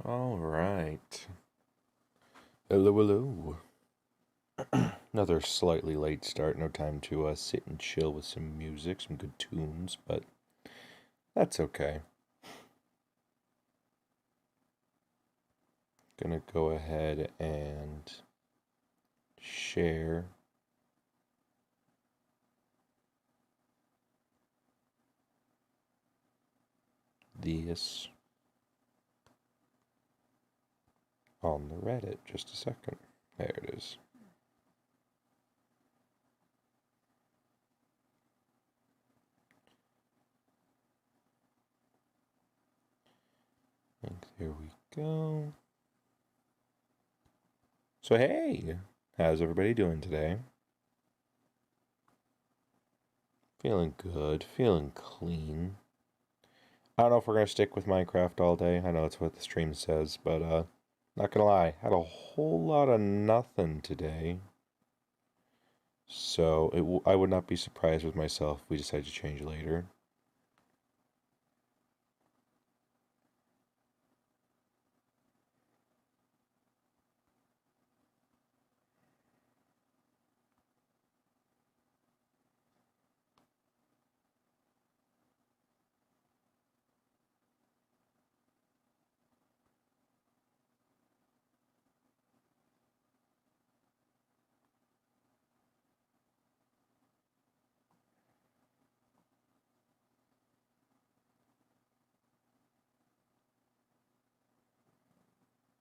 All right. Hello, hello. Another slightly late start. No time to sit and chill with some music, some good tunes, but that's okay. Gonna go ahead and share this on the Reddit. Just a second. There it is. And there we go. So hey, how's everybody doing today? Feeling good, feeling clean. I don't know if we're gonna stick with Minecraft all day. I know that's what the stream says, but not gonna lie, had a whole lot of nothing today. So I would not be surprised with myself if we decide to change later.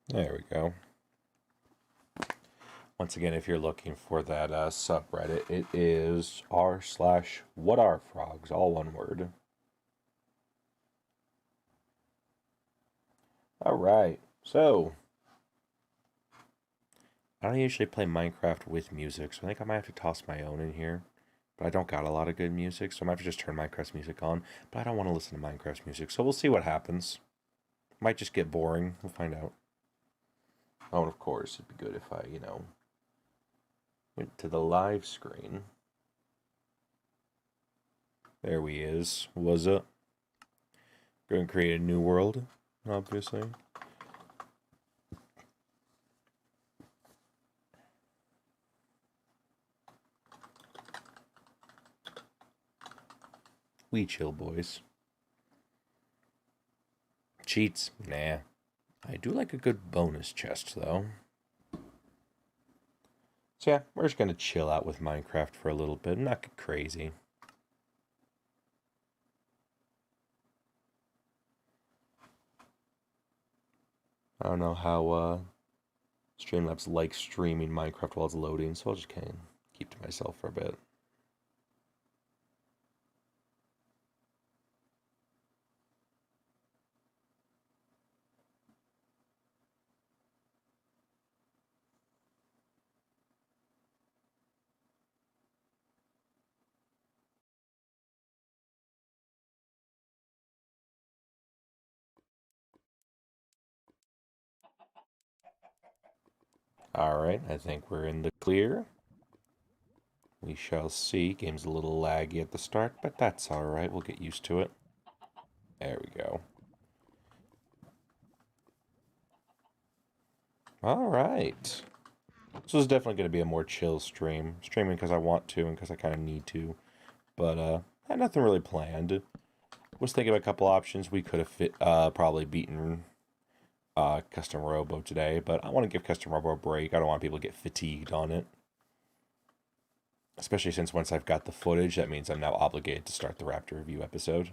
There we go. Once again, if you're looking for that subreddit, it is r/whatarefrogs, all one word. All right, so I don't usually play Minecraft with music, so I think I might have to toss my own in here. But I don't got a lot of good music, so I might have to just turn Minecraft's music on. But I don't want to listen to Minecraft's music, so we'll see what happens. Might just get boring. We'll find out. Oh, and of course, it'd be good if I, went to the live screen. There we is. Was it? Going to create a new world, obviously. We chill, boys. Cheats? Nah. I do like a good bonus chest, though. So yeah, we're just going to chill out with Minecraft for a little bit, not get crazy. I don't know how Streamlabs likes streaming Minecraft while it's loading, so I'll just kind of keep to myself for a bit. Alright, I think we're in the clear. We shall see. Game's a little laggy at the start, but that's alright. We'll get used to it. There we go. Alright. This is definitely going to be a more chill stream. Streaming because I want to and because I kind of need to. But I had nothing really planned. Was thinking of a couple options. We could have probably beaten Custom Robo today, but I want to give Custom Robo a break. I don't want people to get fatigued on it. Especially since once I've got the footage, that means I'm now obligated to start the Raptor review episode.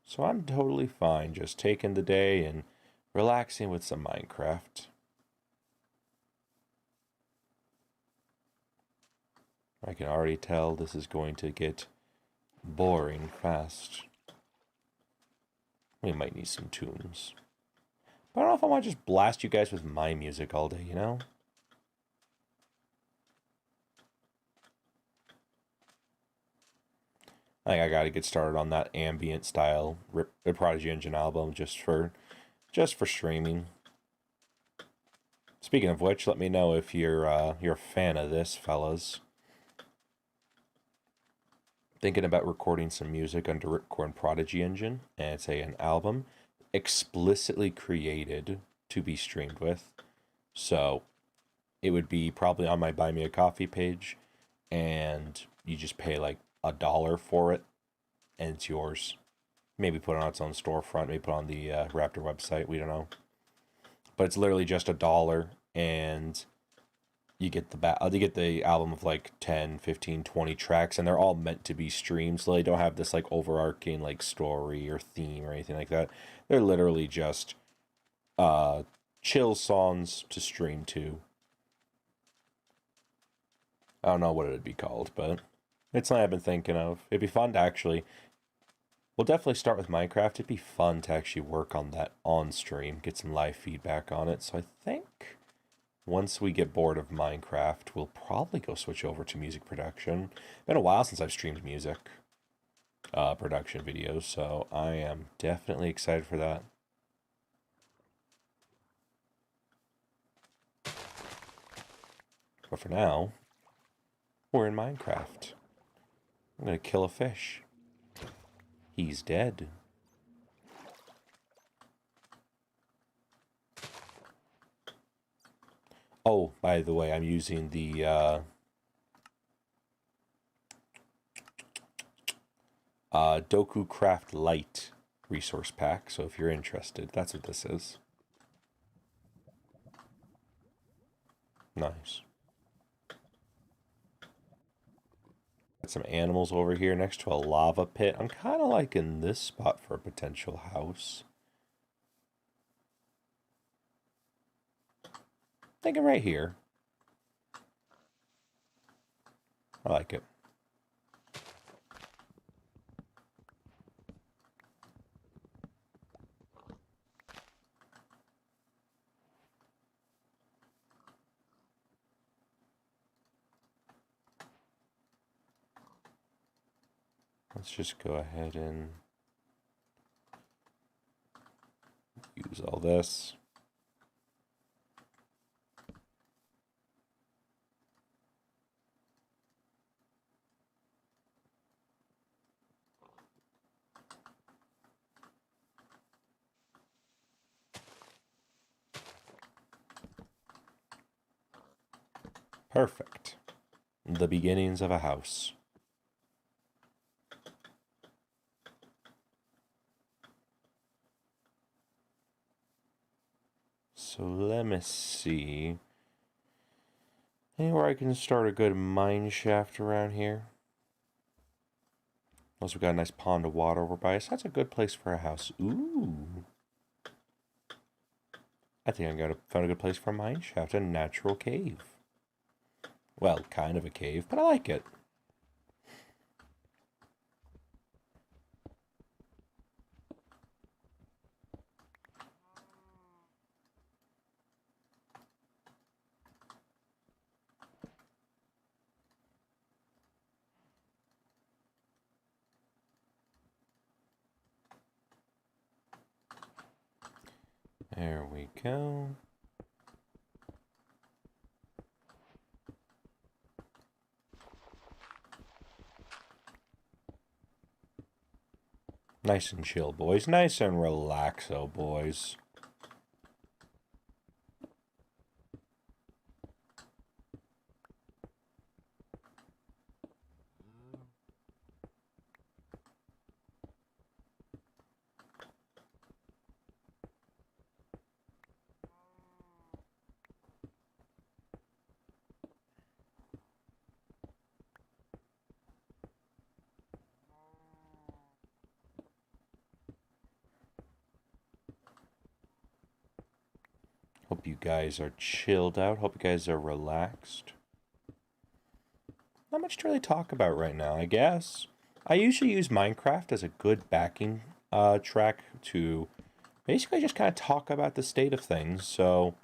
So I'm totally fine just taking the day and relaxing with some Minecraft. I can already tell this is going to get boring fast. We might need some tunes. But I don't know if I want to just blast you guys with my music all day, you know? I think I gotta get started on that ambient style Prodigy Engine album just for streaming. Speaking of which, let me know if you're a fan of this, fellas. thinking about recording some music under Ripcorn Prodigy Engine, and it's an album explicitly created to be streamed with. So it would be probably on my Buy Me a Coffee page, and you just pay like $1 for it, and it's yours. Maybe put it on its own storefront, maybe put it on the Raptor website, we don't know. But it's literally just $1, and you get the album of like 10, 15, 20 tracks, and they're all meant to be streamed, so they don't have this like overarching like story or theme or anything like that. They're literally just chill songs to stream to. I don't know what it'd be called, but it's something I've been thinking of. It'd be fun to actually... We'll definitely start with Minecraft. It'd be fun to actually work on that on stream, get some live feedback on it. So I think once we get bored of Minecraft, we'll probably go switch over to music production. Been a while since I've streamed music production videos, so I am definitely excited for that. But for now, we're in Minecraft. I'm gonna kill a fish. He's dead. Oh, by the way, I'm using the Doku Craft Lite resource pack, so if you're interested, that's what this is. Nice. Got some animals over here next to a lava pit. I'm kind of liking this spot for a potential house. Thinking right here. I like it. Let's just go ahead and use all this. Perfect. The beginnings of a house. So let me see. Anywhere I can start a good mine shaft around here. Also got a nice pond of water over by us. That's a good place for a house. Ooh. I think I found a good place for a mine shaft. A natural cave. Well, kind of a cave, but I like it. There we go. Nice and chill, boys. Nice and relaxo, boys. Hope you guys are chilled out. Hope you guys are relaxed. Not much to really talk about right now, I guess. I usually use Minecraft as a good backing track to basically just kind of talk about the state of things. So,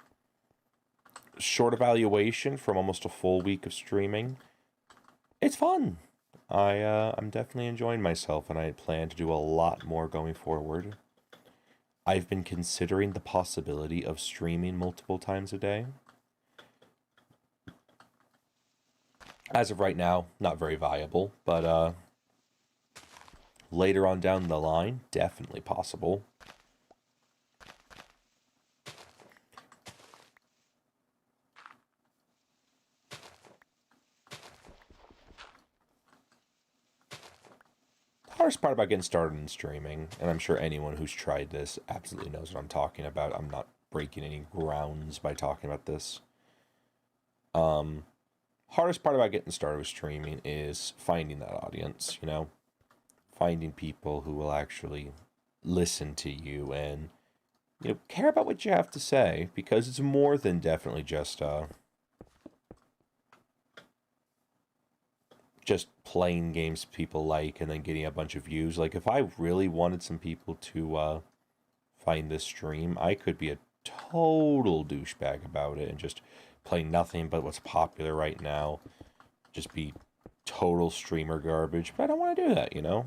short evaluation from almost a full week of streaming. It's fun. I'm definitely enjoying myself, and I plan to do a lot more going forward. I've been considering the possibility of streaming multiple times a day. As of right now, not very viable, but later on down the line, definitely possible. The hardest part about getting started in streaming, and I'm sure anyone who's tried this absolutely knows what I'm talking about. I'm not breaking any grounds by talking about this. Hardest part about getting started with streaming is finding that audience, you know? Finding people who will actually listen to you and, you know, care about what you have to say, because it's more than definitely just playing games people like and then getting a bunch of views. Like, if I really wanted some people to find this stream, I could be a total douchebag about it and just play nothing but what's popular right now. Just be total streamer garbage. But I don't want to do that, you know?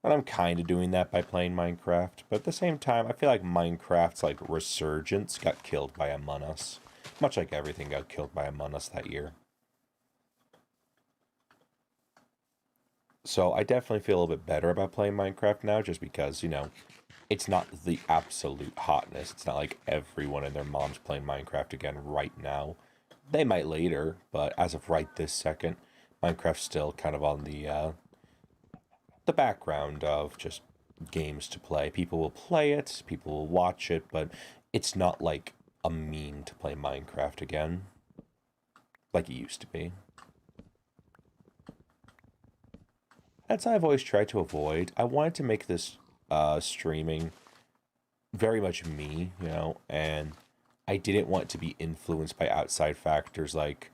And I'm kind of doing that by playing Minecraft. But at the same time, I feel like Minecraft's, like, resurgence got killed by Among Us. Much like everything got killed by Among Us that year. So I definitely feel a little bit better about playing Minecraft now, just because, you know, it's not the absolute hotness. It's not like everyone and their mom's playing Minecraft again right now. They might later, but as of right this second, Minecraft's still kind of on the background of just games to play. People will play it, people will watch it, but it's not like a meme to play Minecraft again, like it used to be. That's what I've always tried to avoid. I wanted to make this streaming very much me, you know, and I didn't want to be influenced by outside factors like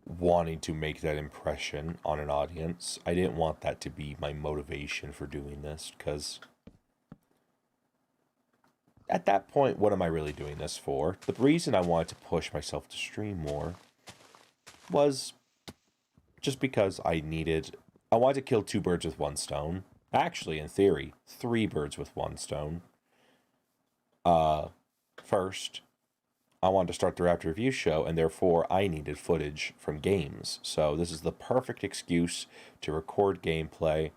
wanting to make that impression on an audience. I didn't want that to be my motivation for doing this, because at that point, what am I really doing this for? The reason I wanted to push myself to stream more was just because I wanted to kill two birds with one stone. Actually, in theory, three birds with one stone. First, I wanted to start the Raptor review show, and therefore I needed footage from games. So this is the perfect excuse to record gameplay.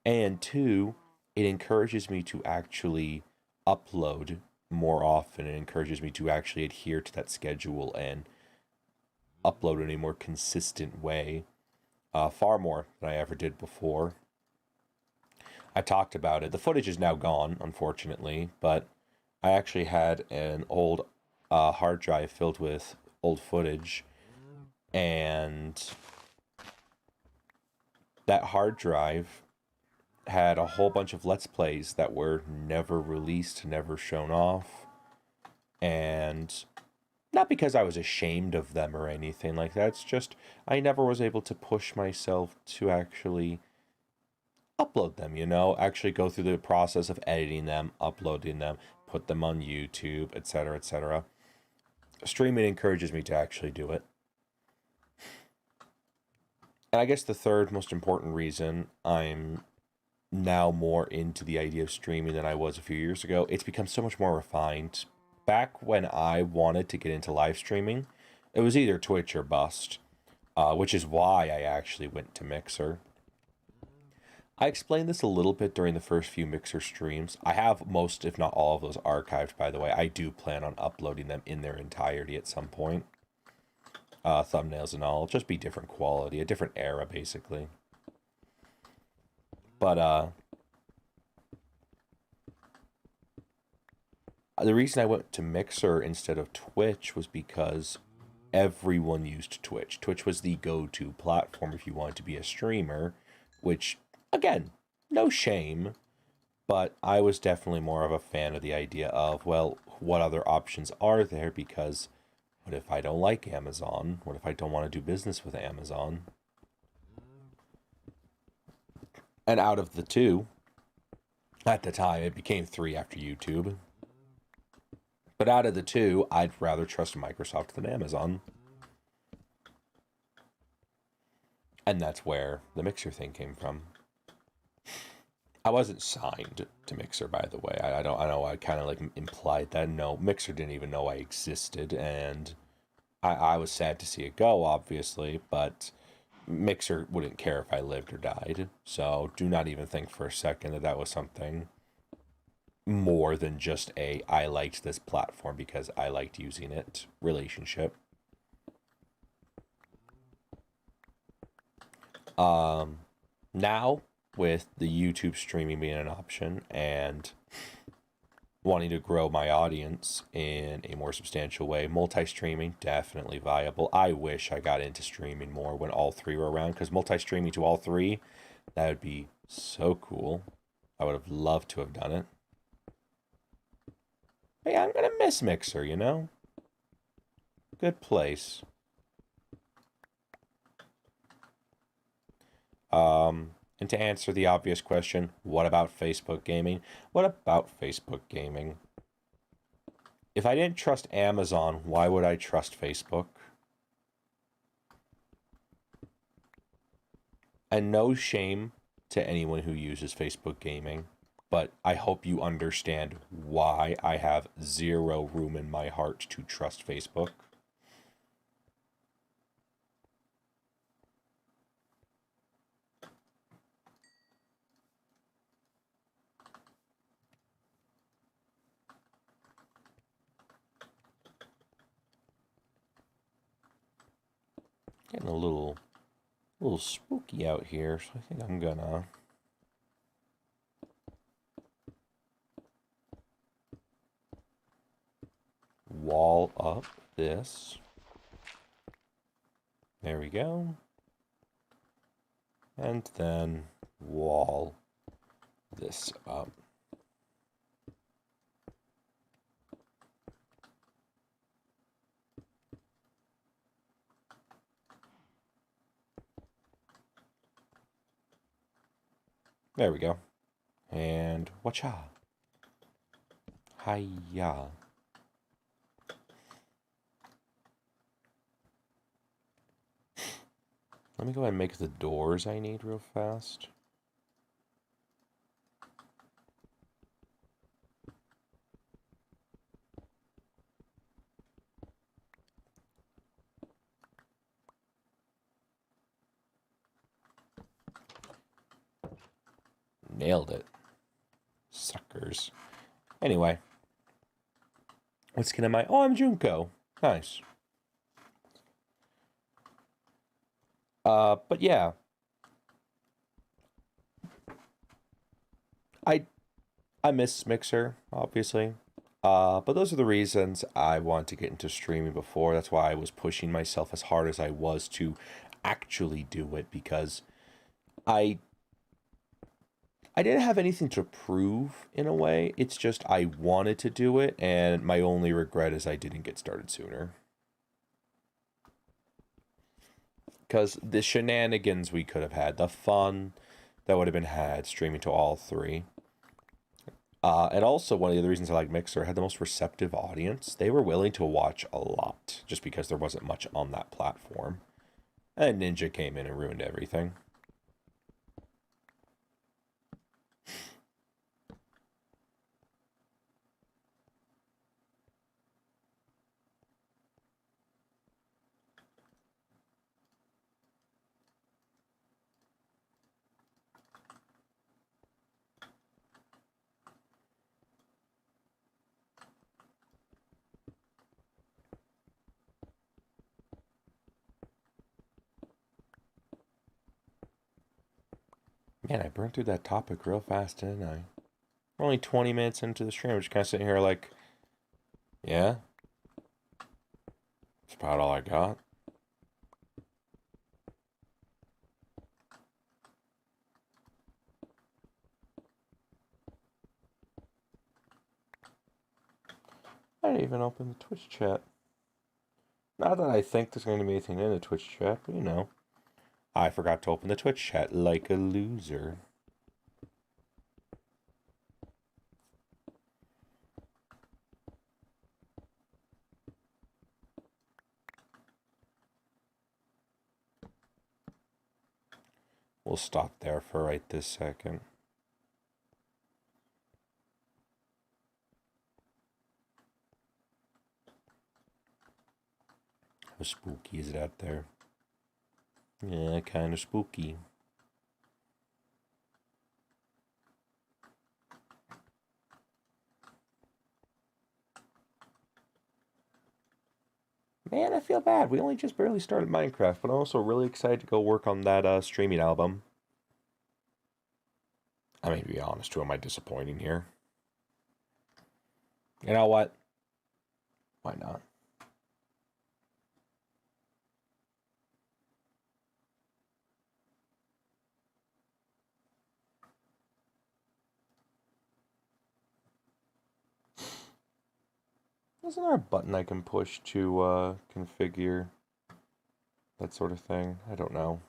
And two, it encourages me to actually upload more often. It encourages me to actually adhere to that schedule and upload in a more consistent way. Far more than I ever did before. I talked about it. The footage is now gone, unfortunately, but I actually had an old hard drive filled with old footage, and that hard drive had a whole bunch of Let's Plays that were never released, never shown off, and not because I was ashamed of them or anything like that. It's just I never was able to push myself to actually upload them, you know, actually go through the process of editing them, uploading them, put them on YouTube, etc., etc. Streaming encourages me to actually do it. And I guess the third most important reason I'm now more into the idea of streaming than I was a few years ago, it's become so much more refined. Back when I wanted to get into live streaming, it was either Twitch or bust, which is why I actually went to Mixer. I explained this a little bit during the first few Mixer streams. I have most, if not all of those archived, by the way. I do plan on uploading them in their entirety at some point. Thumbnails and all. Just be different quality, a different era, basically. But, the reason I went to Mixer instead of Twitch was because everyone used Twitch. Twitch was the go-to platform if you wanted to be a streamer, which, again, no shame, but I was definitely more of a fan of the idea of, well, what other options are there? Because what if I don't like Amazon? What if I don't want to do business with Amazon? And out of the two, at the time, it became three after YouTube. But out of the two, I'd rather trust Microsoft than Amazon. And that's where the Mixer thing came from. I wasn't signed to Mixer, by the way. I know I kind of like implied that. No, Mixer didn't even know I existed, and I was sad to see it go, obviously, but Mixer wouldn't care if I lived or died. So do not even think for a second that that was something more than just a I liked this platform because I liked using it relationship. Now with the YouTube streaming being an option and wanting to grow my audience in a more substantial way, multi-streaming definitely viable. I wish I got into streaming more when all three were around, because multi-streaming to all three, that would be so cool. I would have loved to have done it. Hey, I'm gonna miss Mixer, you know? Good place. And to answer the obvious question, what about Facebook gaming? What about Facebook gaming? If I didn't trust Amazon, why would I trust Facebook? And no shame to anyone who uses Facebook gaming, but I hope you understand why I have zero room in my heart to trust Facebook. Getting a little spooky out here, so I think I'm gonna wall up this. There we go. And then wall this up. There we go. And watcha. Hiya. Let me go ahead and make the doors I need real fast. Nailed it. Suckers. Anyway. What skin am I? Oh, I'm Junko. Nice. But yeah. I miss Mixer, obviously. But those are the reasons I want to get into streaming before. That's why I was pushing myself as hard as I was to actually do it, because I didn't have anything to prove in a way. It's just I wanted to do it, and my only regret is I didn't get started sooner. Because the shenanigans we could have had, the fun that would have been had streaming to all three. And also, one of the other reasons I like Mixer, had the most receptive audience. They were willing to watch a lot, just because there wasn't much on that platform. And Ninja came in and ruined everything. Man, I burned through that topic real fast, didn't I? We're only 20 minutes into the stream. I'm just kind of sitting here like, yeah, that's about all I got. I didn't even open the Twitch chat. Not that I think there's going to be anything in the Twitch chat, but you know. I forgot to open the Twitch chat like a loser. We'll stop there for right this second. How spooky is it out there? Yeah, kind of spooky. Man, I feel bad. We only just barely started Minecraft, but I'm also really excited to go work on that streaming album. I mean, to be honest, who am I disappointing here? You know what? Why not? Isn't there a button I can push to configure that sort of thing? I don't know.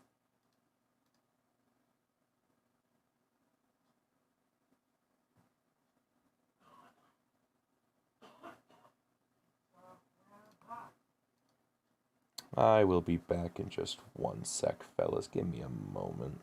I will be back in just one sec, fellas. Give me a moment.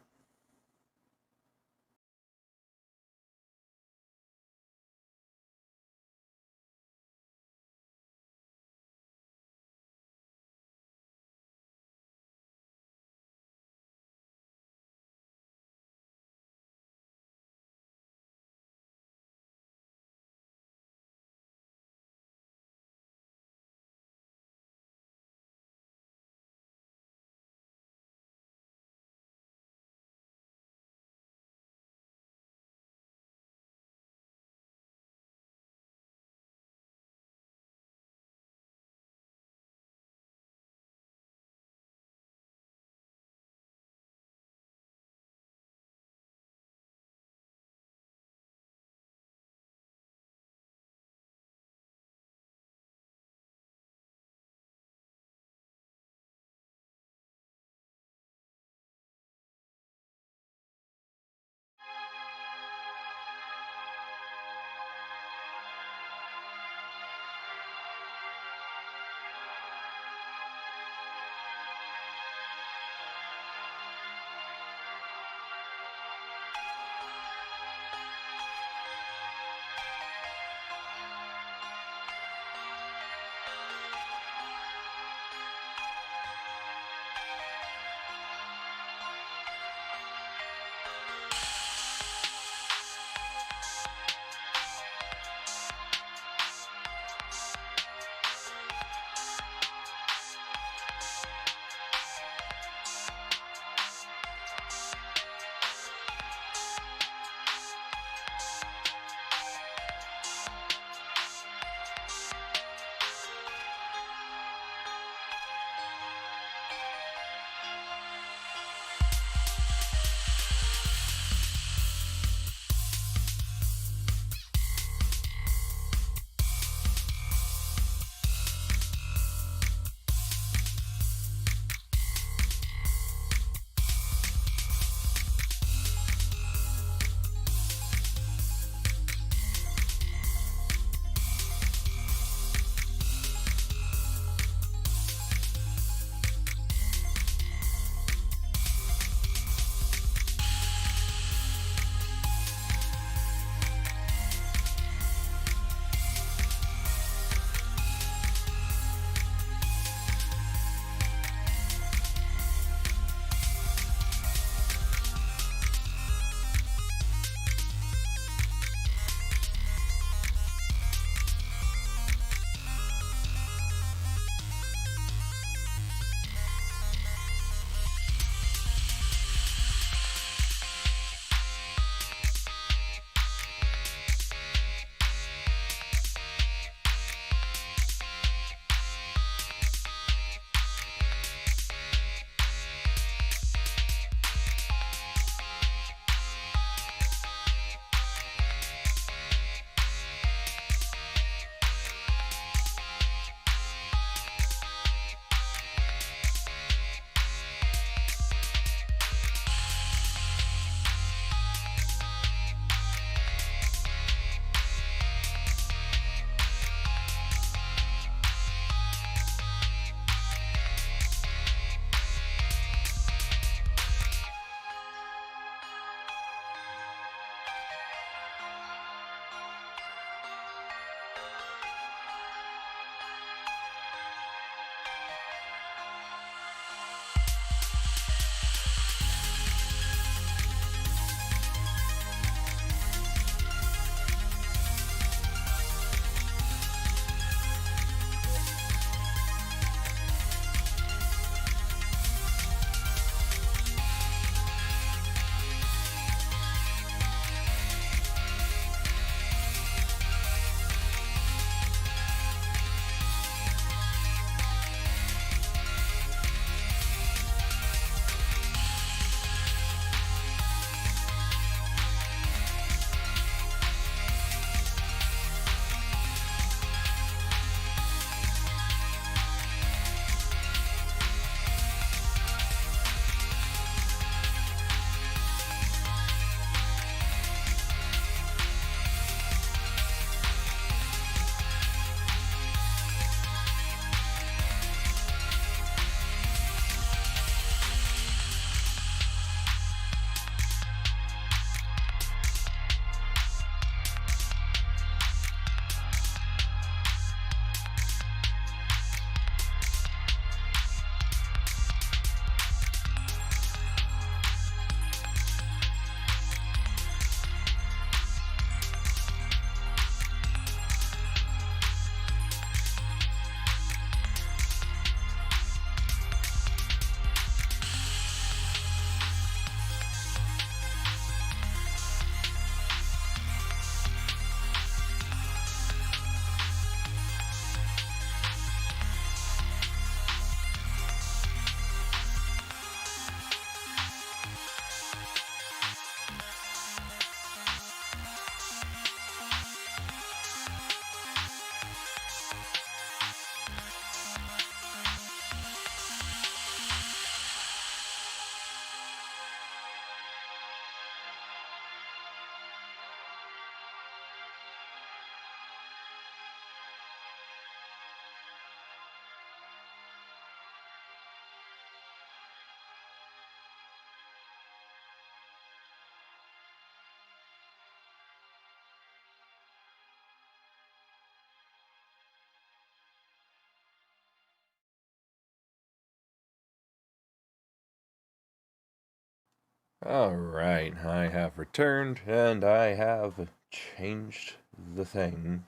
Alright, I have returned, and I have changed the thing.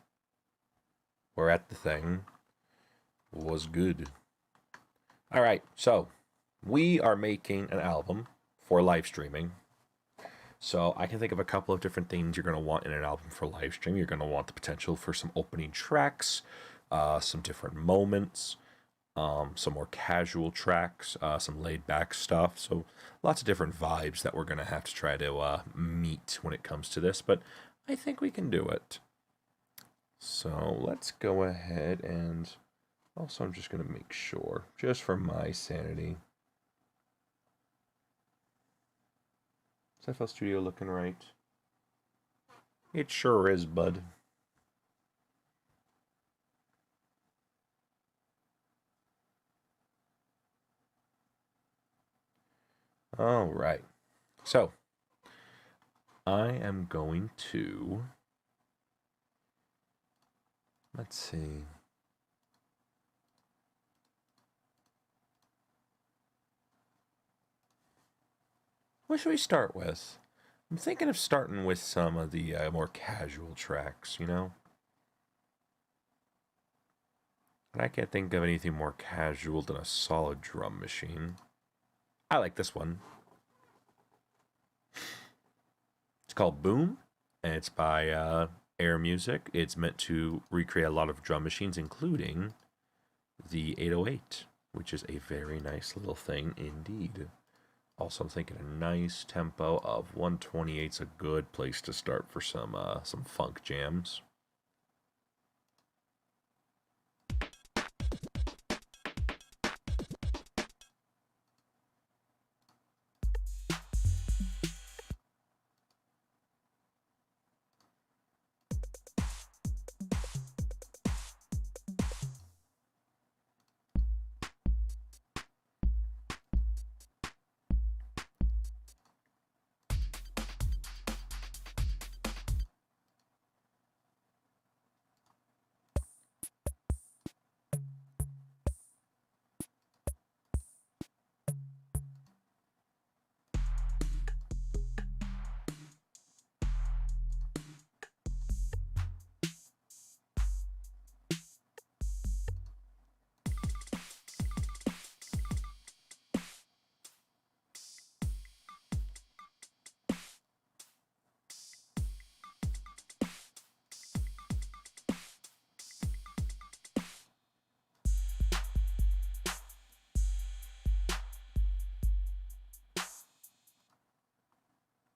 We're at the thing. Was good. Alright, so we are making an album for live streaming. So I can think of a couple of different things you're going to want in an album for live stream. You're going to want the potential for some opening tracks, some different moments, some more casual tracks, some laid back stuff. So lots of different vibes that we're going to have to try to meet when it comes to this, but I think we can do it. So let's go ahead and also I'm just going to make sure, just for my sanity. Is FL Studio looking right? It sure is, bud. All right. So, I am going to... Let's see. What should we start with? I'm thinking of starting with some of the more casual tracks, you know? But I can't think of anything more casual than a solid drum machine. I like this one. It's called Boom, and it's by Air Music. It's meant to recreate a lot of drum machines, including the 808, which is a very nice little thing indeed. Also, I'm thinking a nice tempo of 128 is a good place to start for some funk jams.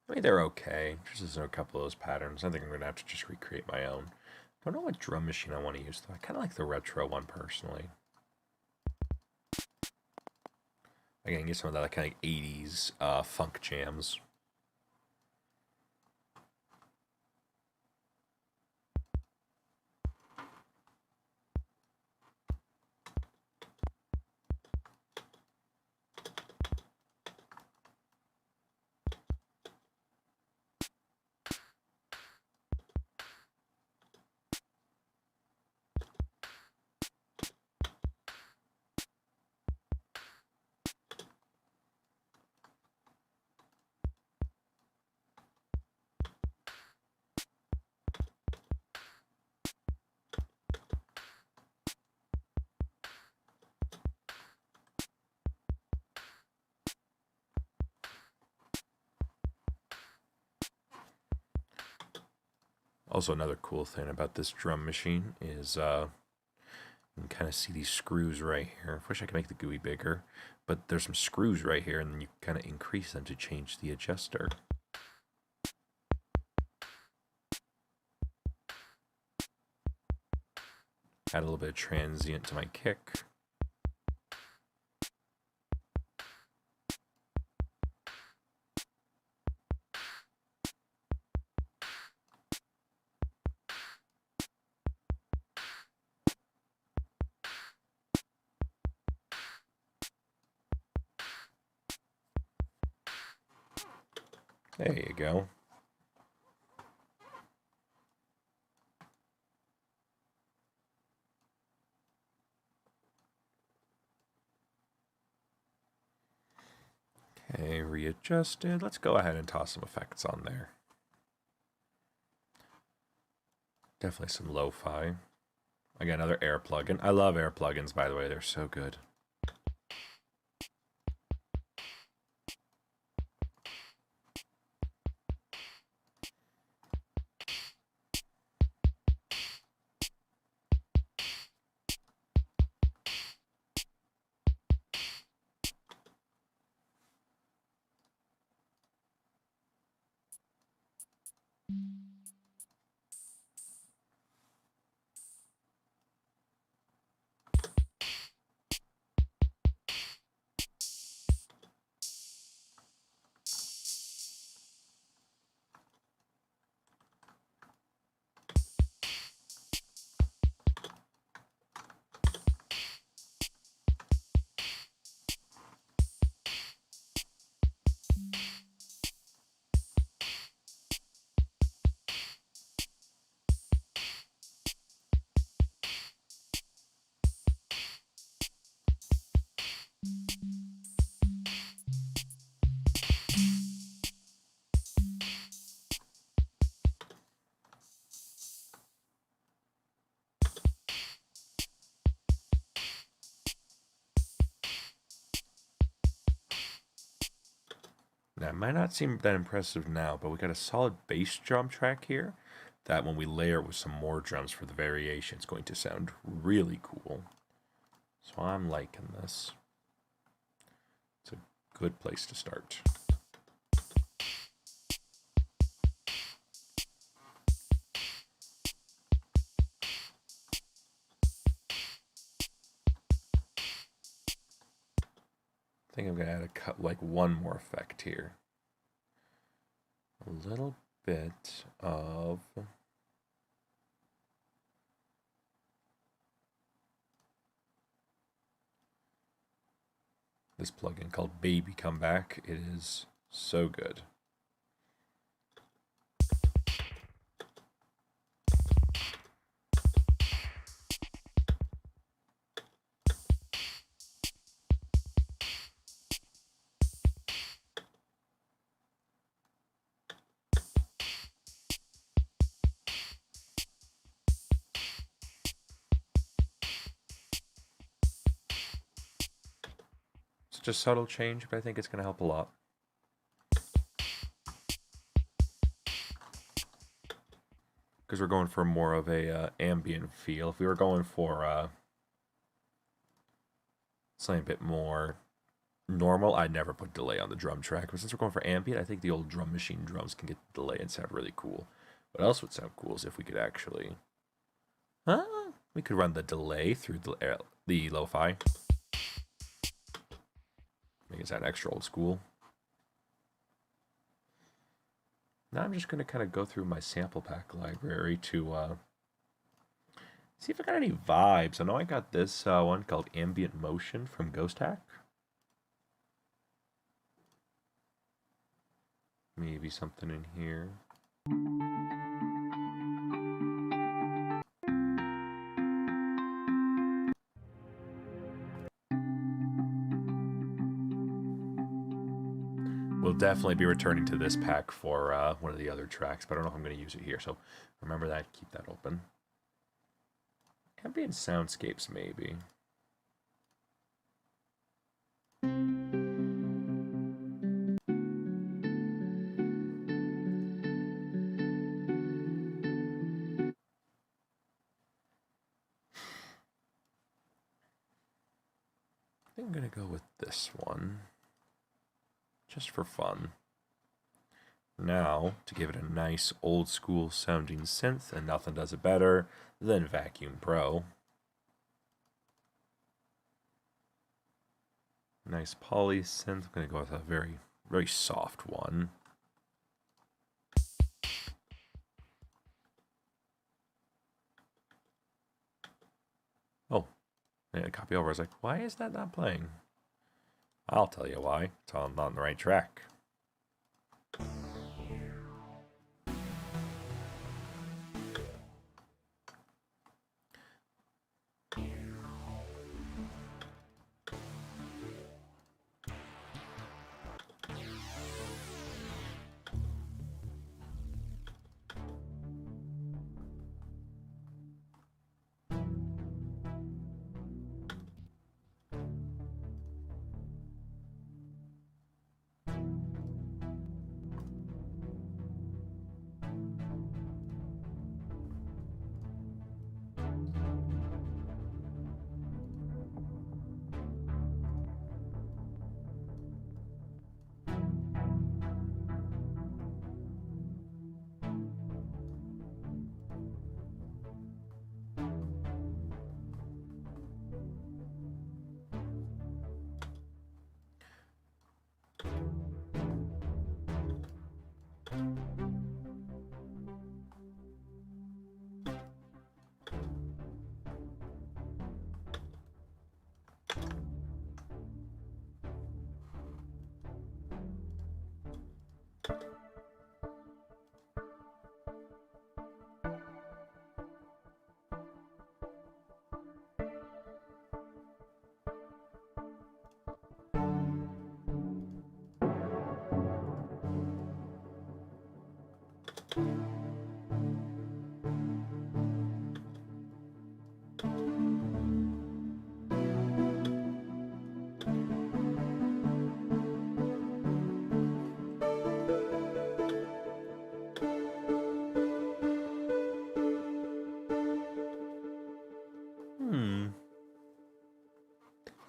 I mean, they're okay. Just a couple of those patterns. I think I'm going to have to just recreate my own. Don't know what drum machine I want to use, though. I kind of like the retro one, personally. Again, get some of that kind of 80s funk jams. Also, another cool thing about this drum machine is you can kind of see these screws right here. I wish I could make the GUI bigger, but there's some screws right here, and then you kind of increase them to change the adjuster. Add a little bit of transient to my kick. There you go. Okay, readjusted. Let's go ahead and toss some effects on there. Definitely some lo-fi. Again, another air plugin. I love air plugins, by the way. They're so good. Now, it might not seem that impressive now, but we got a solid bass drum track here that when we layer with some more drums for the variation, it's going to sound really cool. So I'm liking this. It's a good place to start. I think I'm going to add like one more effect here. A little bit of this plugin called Baby Come Back. It is so good. It's just a subtle change, but I think it's going to help a lot. Because we're going for more of a ambient feel. If we were going for something a bit more normal, I'd never put delay on the drum track. But since we're going for ambient, I think the old drum machine drums can get the delay and sound really cool. What else would sound cool is if we could actually... we could run the delay through the lo-fi. Make it sound extra old school. Now I'm just going to kind of go through my sample pack library to see if I got any vibes. I know I got this one called Ambient Motion from Ghost Hack. Maybe something in here. We'll definitely be returning to this pack for one of the other tracks, but I don't know if I'm going to use it here, so remember that, keep that open. Ambient soundscapes, maybe. I think I'm going to go with this one, just for fun. Now, to give it a nice old school sounding synth, and nothing does it better than Vacuum Pro. Nice poly synth. I'm going to go with a very, very soft one. Oh, I had a copy over. I was like, why is that not playing? I'll tell you why. It's not on the right track.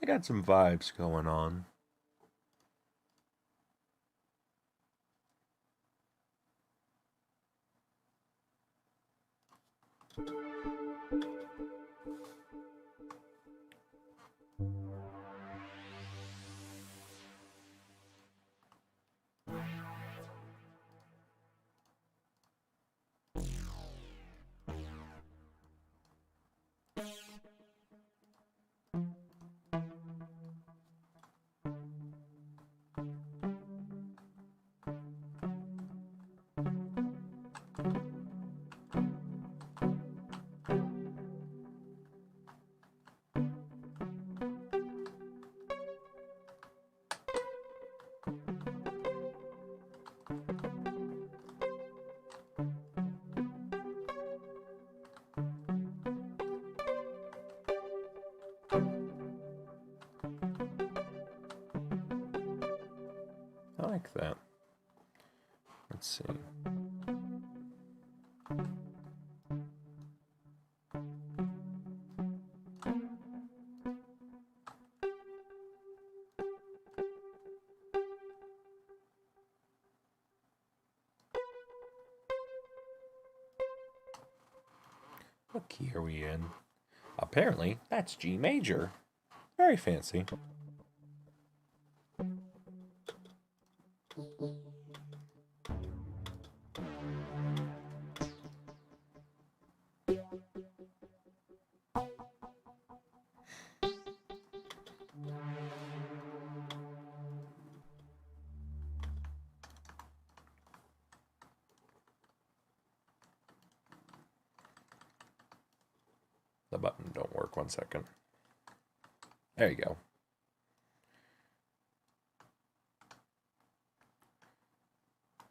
I got some vibes going on. I like that. Let's see. What key are we in? Apparently, that's G major. Very fancy. The button don't work. 1 second. There you go.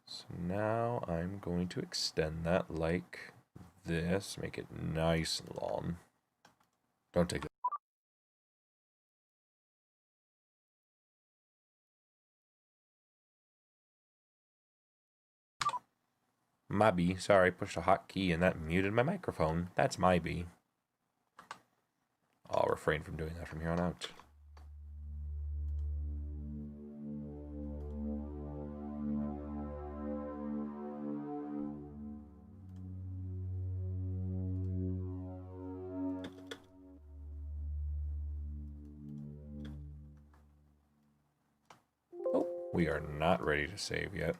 So now I'm going to extend that like this. Make it nice and long. Don't take that. My B. Sorry, I pushed a hotkey and that muted my microphone. That's my B. I'll refrain from doing that from here on out. Oh, we are not ready to save yet.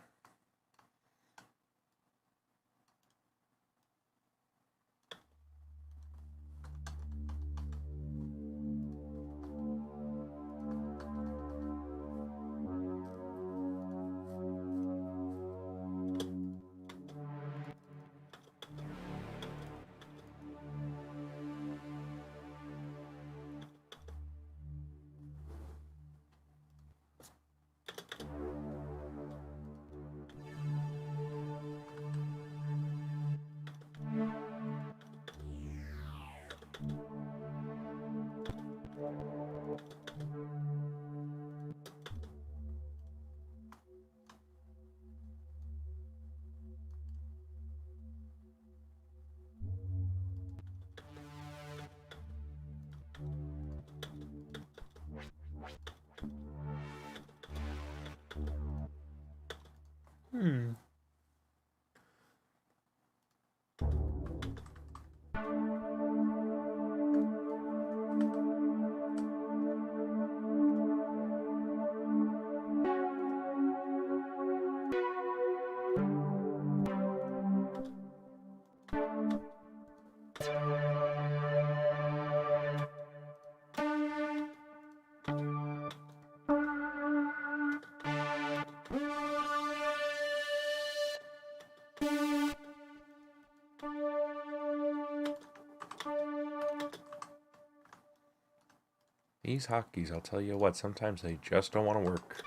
These hotkeys, I'll tell you what, sometimes they just don't want to work.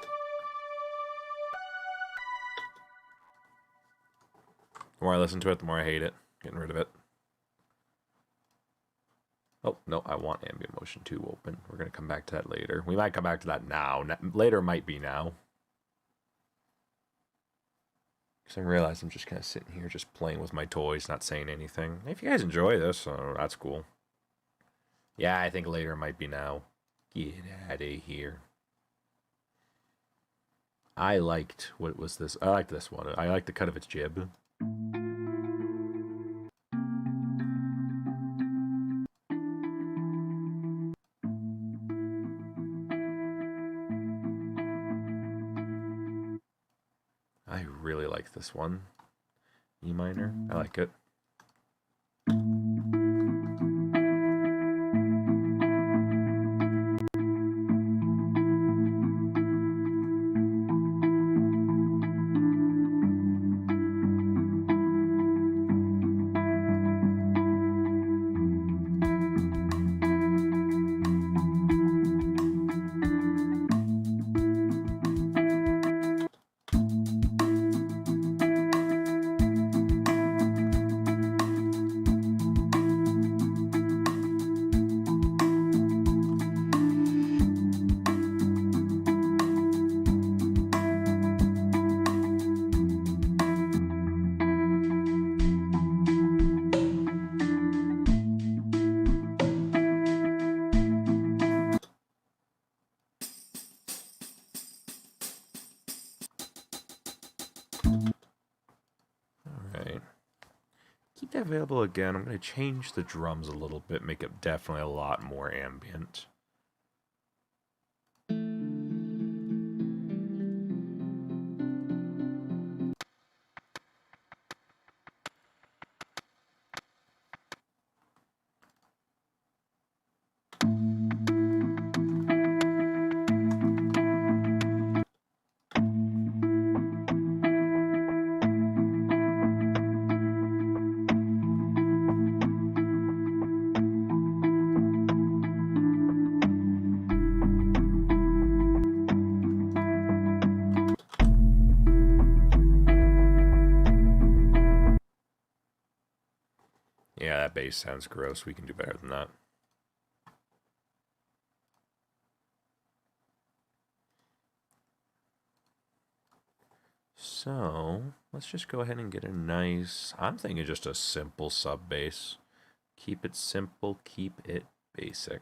The more I listen to it, the more I hate it. Getting rid of it. Oh, no, I want ambient motion 2 open. We're going to come back to that later. We might come back to that now. Later might be now. Because I realize I'm just kind of sitting here just playing with my toys, not saying anything. If you guys enjoy this, that's cool. Yeah, I think later might be now. Get out of here. I liked, what was this? I liked this one. I liked the cut of its jib. I really like this one. E minor. I like it. Alright. Keep that available again. I'm going to change the drums a little bit, make it definitely a lot more ambient. Yeah, that bass sounds gross. We can do better than that. So, let's just go ahead and get a nice, I'm thinking just a simple sub bass. Keep it simple, keep it basic.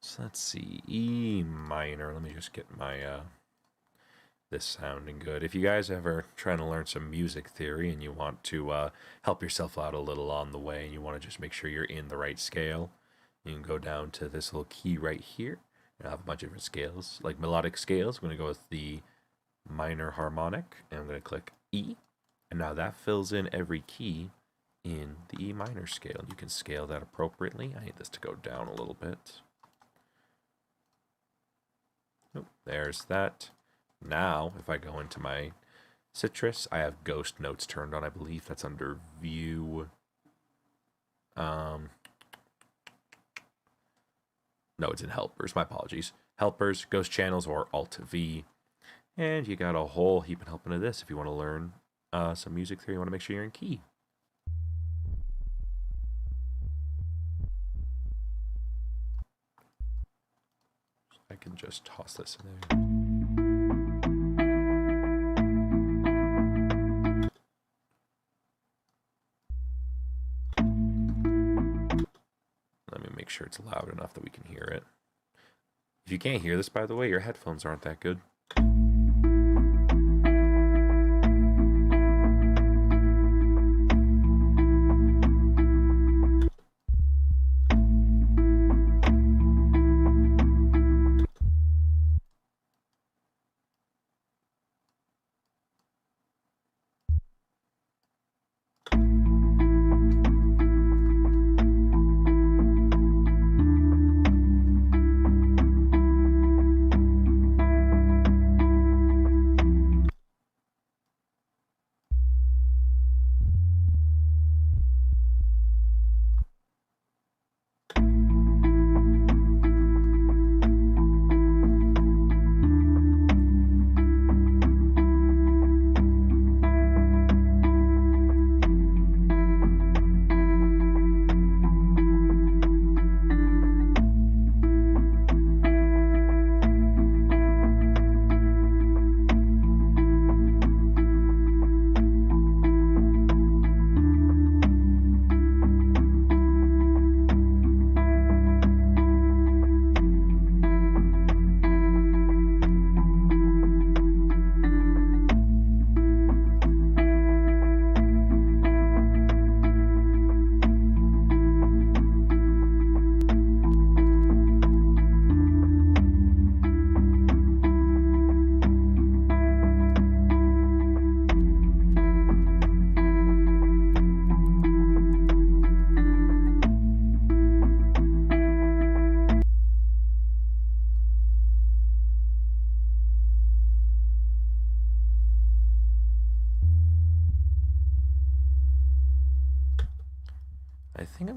So let's see, E minor. Let me just get my this sounding good. If you guys ever trying to learn some music theory and you want to help yourself out a little on the way and you want to just make sure you're in the right scale, you can go down to this little key right here and I have a bunch of different scales, like melodic scales. I'm going to go with the minor harmonic and I'm going to click E, and now that fills in every key in the E minor scale. You can scale that appropriately. I need this to go down a little bit. Oh, there's that. Now, if I go into my Citrus, I have ghost notes turned on. I believe that's under view. No, it's in helpers. My apologies. Helpers, ghost channels, or Alt V. And you got a whole heap of help into this if you want to learn some music theory. You want to make sure you're in key. I can just toss this in there. Let me make sure it's loud enough that we can hear it. If you can't hear this, by the way, your headphones aren't that good.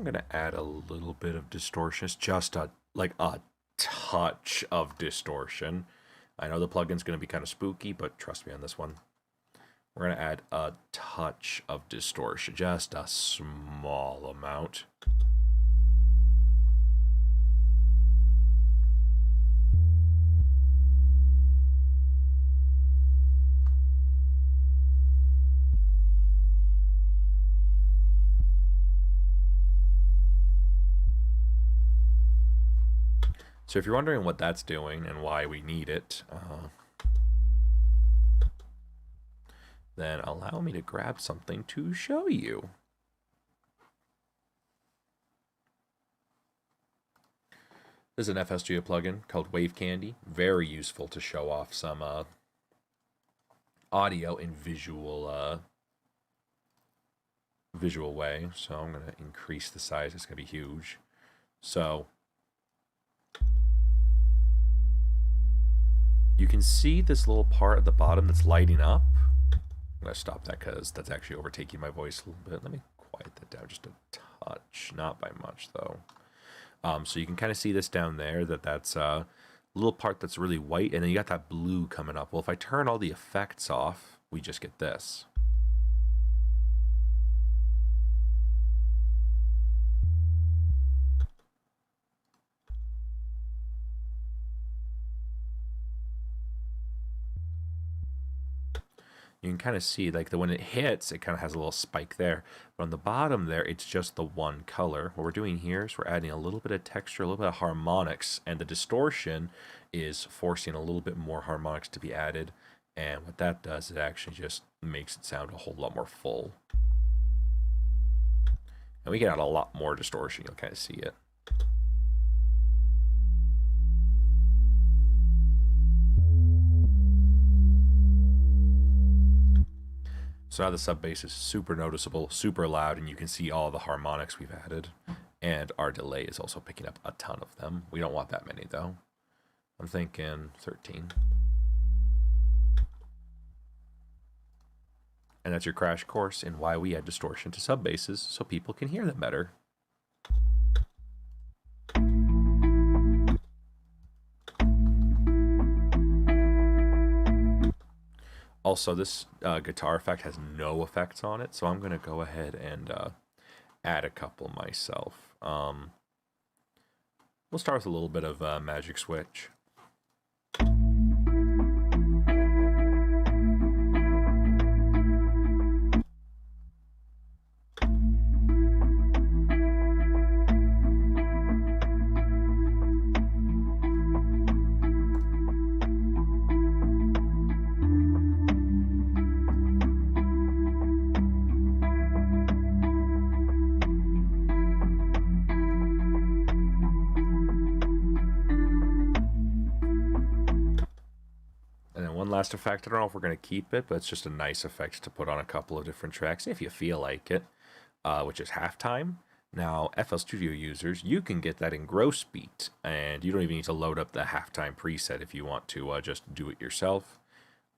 gonna add a little bit of distortion, just a touch of distortion. I know the plugin's gonna be kind of spooky, but trust me on this one. We're gonna add a touch of distortion, just a small amount. So if you're wondering what that's doing and why we need it, then allow me to grab something to show you. This is an FL Studio plugin called Wave Candy. Very useful to show off some audio in visual way. So I'm going to increase the size. It's going to be huge. So you can see this little part at the bottom that's lighting up. I'm going to stop that because that's actually overtaking my voice a little bit. Let me quiet that down just a touch. Not by much, though. So you can kind of see this down there, that's a little part that's really white, and then you got that blue coming up. Well, if I turn all the effects off, we just get this. You can kind of see, like, when it hits, it kind of has a little spike there. But on the bottom there, it's just the one color. What we're doing here is we're adding a little bit of texture, a little bit of harmonics, and the distortion is forcing a little bit more harmonics to be added. And what that does, it actually just makes it sound a whole lot more full. And we can add a lot more distortion. You'll kind of see it. So now the sub bass is super noticeable, super loud, and you can see all the harmonics we've added. And our delay is also picking up a ton of them. We don't want that many, though. I'm thinking 13. And that's your crash course in why we add distortion to sub basses, so people can hear them better. Also, this guitar effect has no effects on it, so I'm going to go ahead and add a couple myself. We'll start with a little bit of Magic Switch. Last effect, I don't know if we're going to keep it, but it's just a nice effect to put on a couple of different tracks if you feel like it, which is halftime. Now, FL Studio users, you can get that in Gross Beat, and you don't even need to load up the halftime preset if you want to just do it yourself.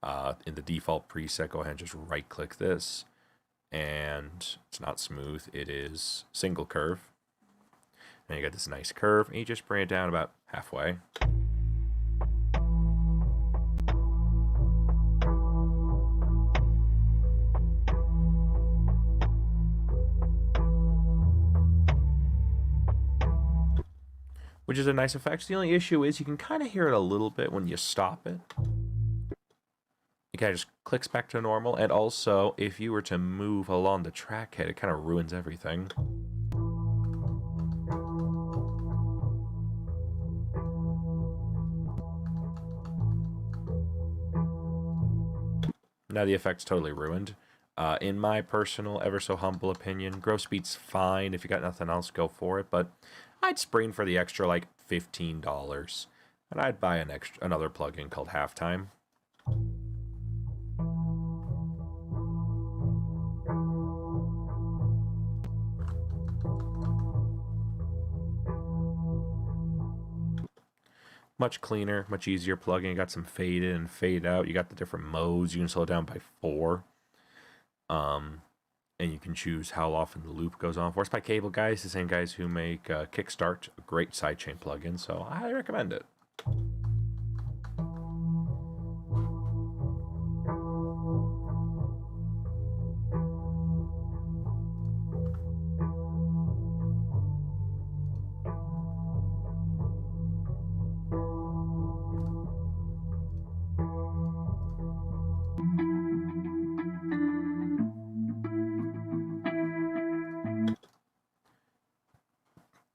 In the default preset, go ahead and just right-click this, and it's not smooth, it is single curve. And you got this nice curve, and you just bring it down about halfway. Which is a nice effect. The only issue is you can kind of hear it a little bit when you stop it. It kind of just clicks back to normal, and also if you were to move along the track head, it kind of ruins everything. Now the effect's totally ruined. In my personal, ever so humble opinion, Gross Beat's fine. If you got nothing else, go for it. But I'd spring for the extra, like, $15. And I'd buy another plugin called Halftime. Much cleaner, much easier plugin. You got some fade in and fade out. You got the different modes. You can slow it down by 4. and you can choose how often the loop goes on. Forced by Cable guys, the same guys who make Kickstart, a great sidechain plugin, so I highly recommend it.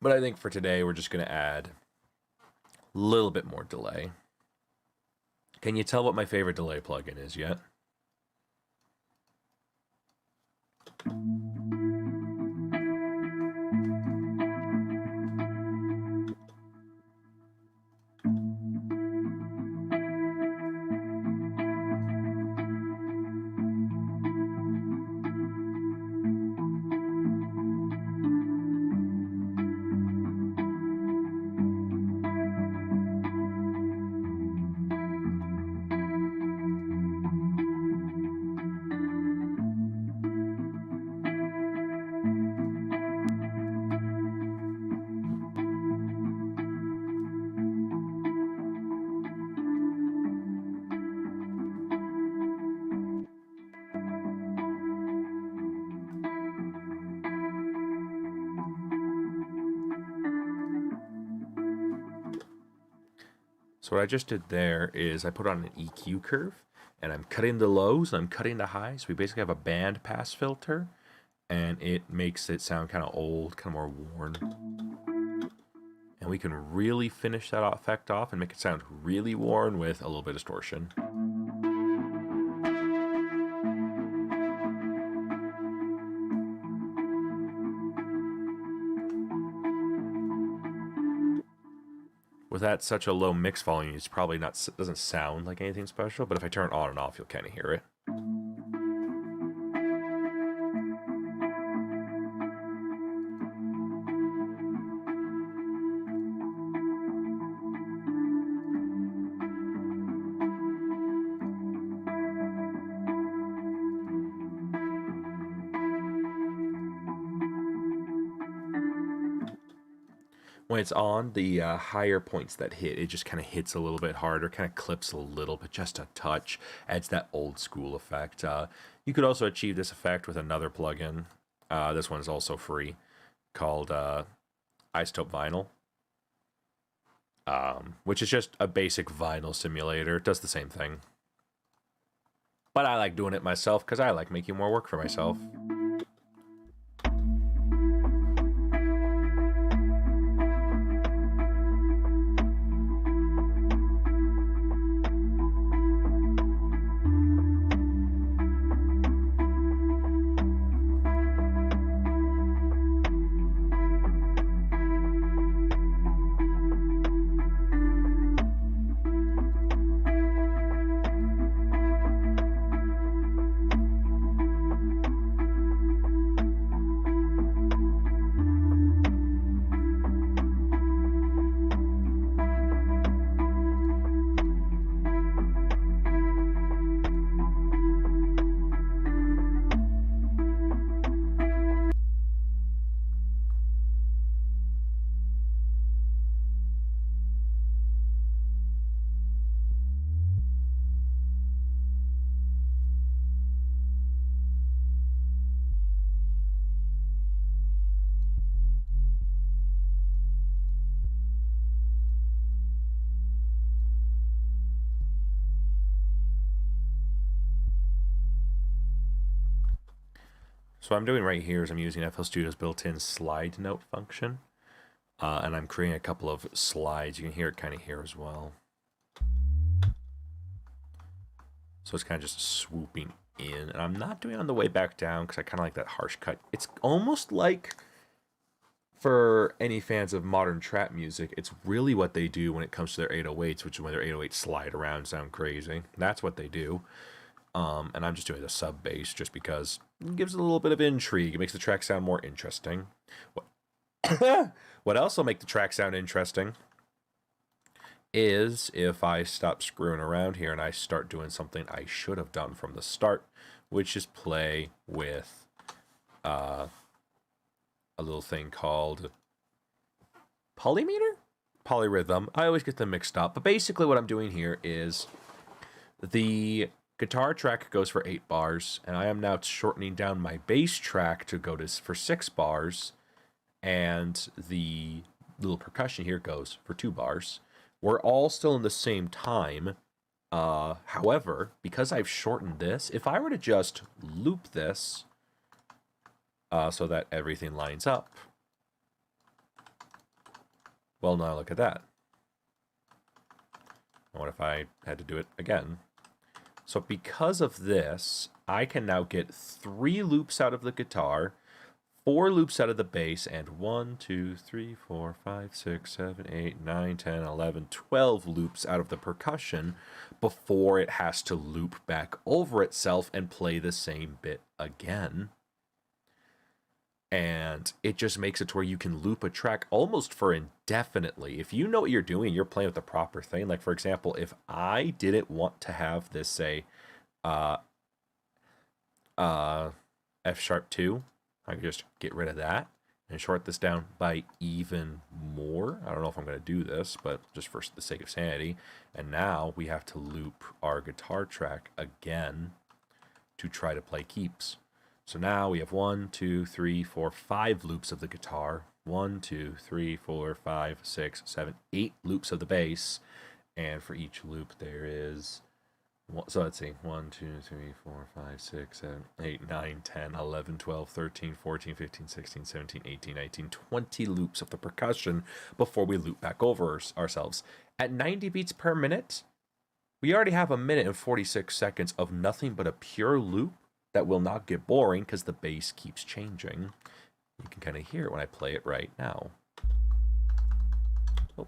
But I think for today, we're just going to add a little bit more delay. Can you tell what my favorite delay plugin is yet? So what I just did there is I put on an EQ curve, and I'm cutting the lows and I'm cutting the highs. We basically have a band pass filter, and it makes it sound kind of old, kind of more worn. And we can really finish that effect off and make it sound really worn with a little bit of distortion. With that such a low mix volume, it's probably not, doesn't sound like anything special, but if I turn it on and off, you'll kind of hear it. When it's on, the higher points that hit, it just kind of hits a little bit harder, kind of clips a little bit, just a touch, adds that old school effect. You could also achieve this effect with another plugin. This one is also free, called Isotope Vinyl, which is just a basic vinyl simulator. It does the same thing. But I like doing it myself because I like making more work for myself. So what I'm doing right here is I'm using FL Studio's built-in slide note function, and I'm creating a couple of slides. You can hear it kind of here as well. So it's kind of just swooping in, and I'm not doing it on the way back down because I kind of like that harsh cut. It's almost like, for any fans of modern trap music, it's really what they do when it comes to their 808s, which is when their 808s slide around, sound crazy. That's what they do. And I'm just doing the sub bass just because it gives it a little bit of intrigue. It makes the track sound more interesting. What else will make the track sound interesting is if I stop screwing around here and I start doing something I should have done from the start, which is play with a little thing called polymeter? Polyrhythm. I always get them mixed up. But basically what I'm doing here is the guitar track goes for 8 bars, and I am now shortening down my bass track to go for 6 bars, and the little percussion here goes for 2 bars. We're all still in the same time. However, because I've shortened this, if I were to just loop this so that everything lines up, well, now look at that. What if I had to do it again? So because of this, I can now get 3 loops out of the guitar, 4 loops out of the bass, and 1, 2, 3, 4, 5, 6, 7, 8, 9, 10, 11, 12 loops out of the percussion before it has to loop back over itself and play the same bit again. And it just makes it to where you can loop a track almost for indefinitely. If you know what you're doing, you're playing with the proper thing. Like, for example, if I didn't want to have this, say, F sharp 2, I can just get rid of that and short this down by even more. I don't know if I'm going to do this, but just for the sake of sanity. And now we have to loop our guitar track again to try to play keeps. So now we have 1, 2, 3, 4, 5 loops of the guitar. 1, 2, 3, 4, 5, 6, 7, 8 loops of the bass. And for each loop there is, so let's see, 1, 2, 3, 4, 5, 6, 7, 8, 9, 10, 11, 12, 13, 14, 15, 16, 17, 18, 19, 20 loops of the percussion before we loop back over ourselves. At 90 beats per minute, we already have 1 minute and 46 seconds of nothing but a pure loop that will not get boring because the bass keeps changing. You can kind of hear it when I play it right now. Oh.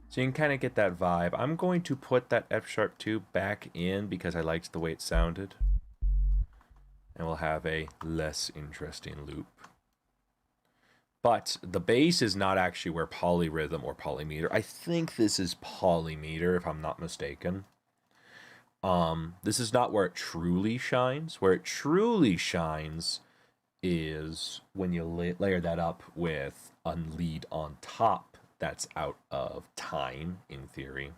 So you can kind of get that vibe. I'm going to put that F sharp 2 back in because I liked the way it sounded. And we'll have a less interesting loop. But the bass is not actually where polyrhythm or polymeter. I think this is polymeter, if I'm not mistaken. This is not where it truly shines. Where it truly shines is when you layer that up with a lead on top that's out of time, in theory.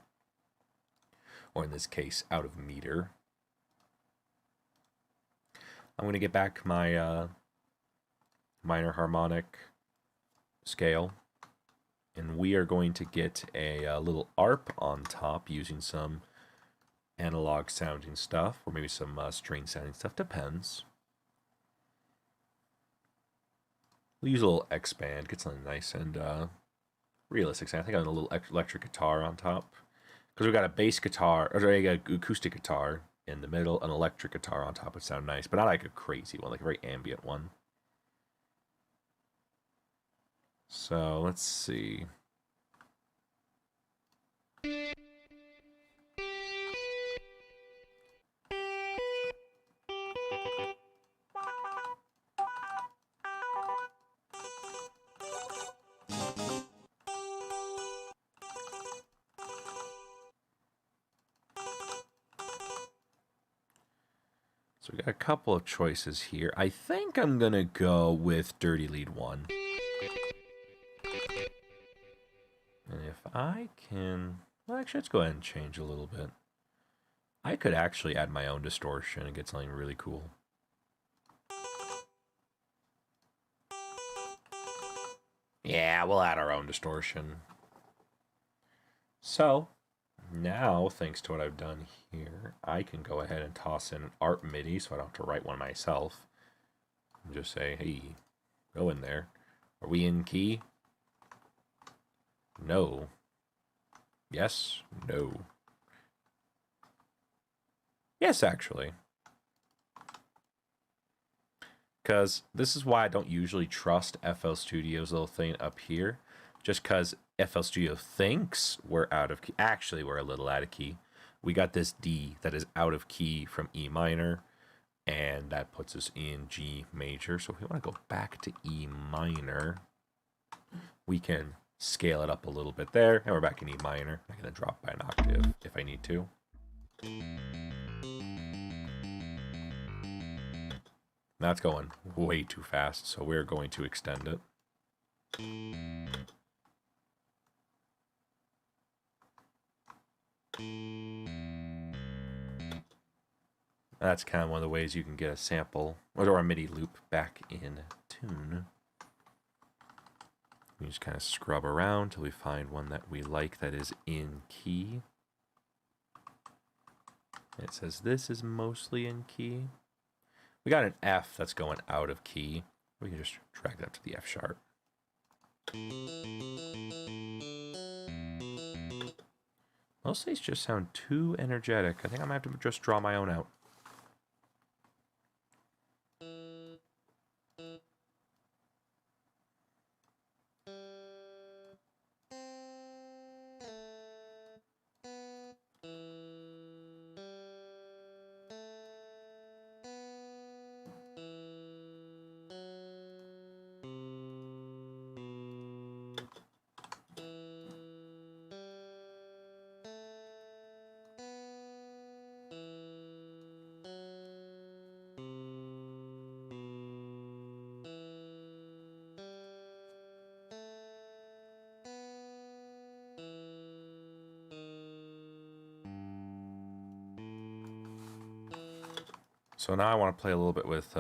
Or in this case, out of meter. I'm going to get back my minor harmonic scale. And we are going to get a little ARP on top using some analog sounding stuff. Or maybe some string sounding stuff. Depends. We'll use a little X band. Get something nice and realistic. I think I have a little electric guitar on top. Because we've got a bass guitar, or an acoustic guitar in the middle, an electric guitar on top would sound nice, but not like a crazy one, like a very ambient one. So let's see. So we got a couple of choices here. I think I'm going to go with Dirty Lead 1. And if I can... Well, actually, let's go ahead and change a little bit. I could actually add my own distortion and get something really cool. Yeah, we'll add our own distortion. So... Now, thanks to what I've done here, I can go ahead and toss in an ARP MIDI so I don't have to write one myself. And just say, hey, Go in there. Are we in key? No. Yes? No. Yes, actually. Because this is why I don't usually trust FL Studio's little thing up here. Just because FL Studio thinks we're out of key. Actually, we're a little out of key. We got this D that is out of key from E minor. And that puts us in G major. So if we want to go back to E minor, we can scale it up a little bit there. And we're back in E minor. I'm going to drop by an octave if I need to. That's going way too fast, so we're going to extend it. That's kind of one of the ways you can get a sample or a MIDI loop back in tune. We just kind of scrub around till we find one that we like that is in key. It says this is mostly in key. We got an F that's going out of key. We can just drag that to the F sharp. Most of these just sound too energetic. I think I'm going to have to just draw my own out. So now I want to play a little bit with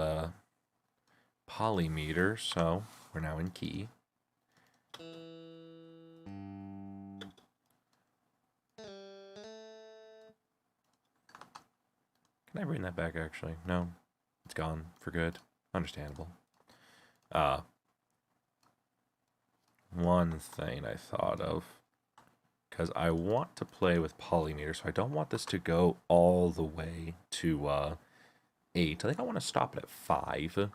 polymeter, so we're now in key. Can I bring that back, actually? No, it's gone for good. Understandable. One thing I thought of, because I want to play with polymeter, so I don't want this to go all the way to 8. I think I want to stop it at 5.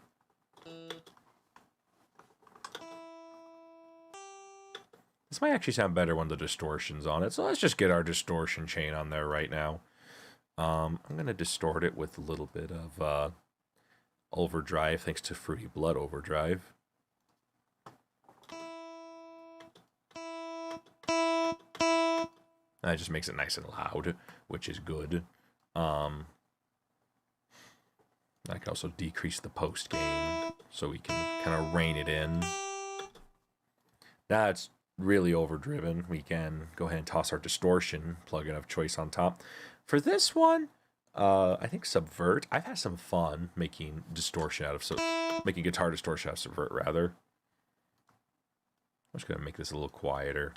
This might actually sound better when the distortion's on it, so let's just get our distortion chain on there right now. I'm going to distort it with a little bit of overdrive, thanks to Fruity Blood Overdrive. That just makes it nice and loud, which is good. I can also decrease the post gain so we can kind of rein it in. That's really overdriven. We can go ahead and toss our distortion plugin of choice on top. For this one, I think Subvert. I've had some fun making distortion out of making guitar distortion out of Subvert rather. I'm just gonna make this a little quieter.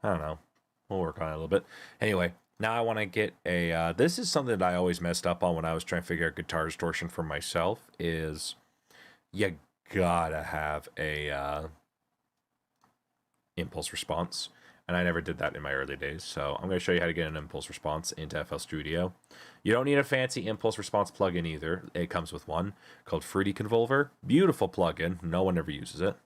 I don't know. We'll work on it a little bit. Anyway, now I want to get a... this is something that I always messed up on when I was trying to figure out guitar distortion for myself, is you gotta have a impulse response. And I never did that in my early days, so I'm going to show you how to get an impulse response into FL Studio. You don't need a fancy impulse response plugin either. It comes with one called Fruity Convolver. Beautiful plugin. No one ever uses it.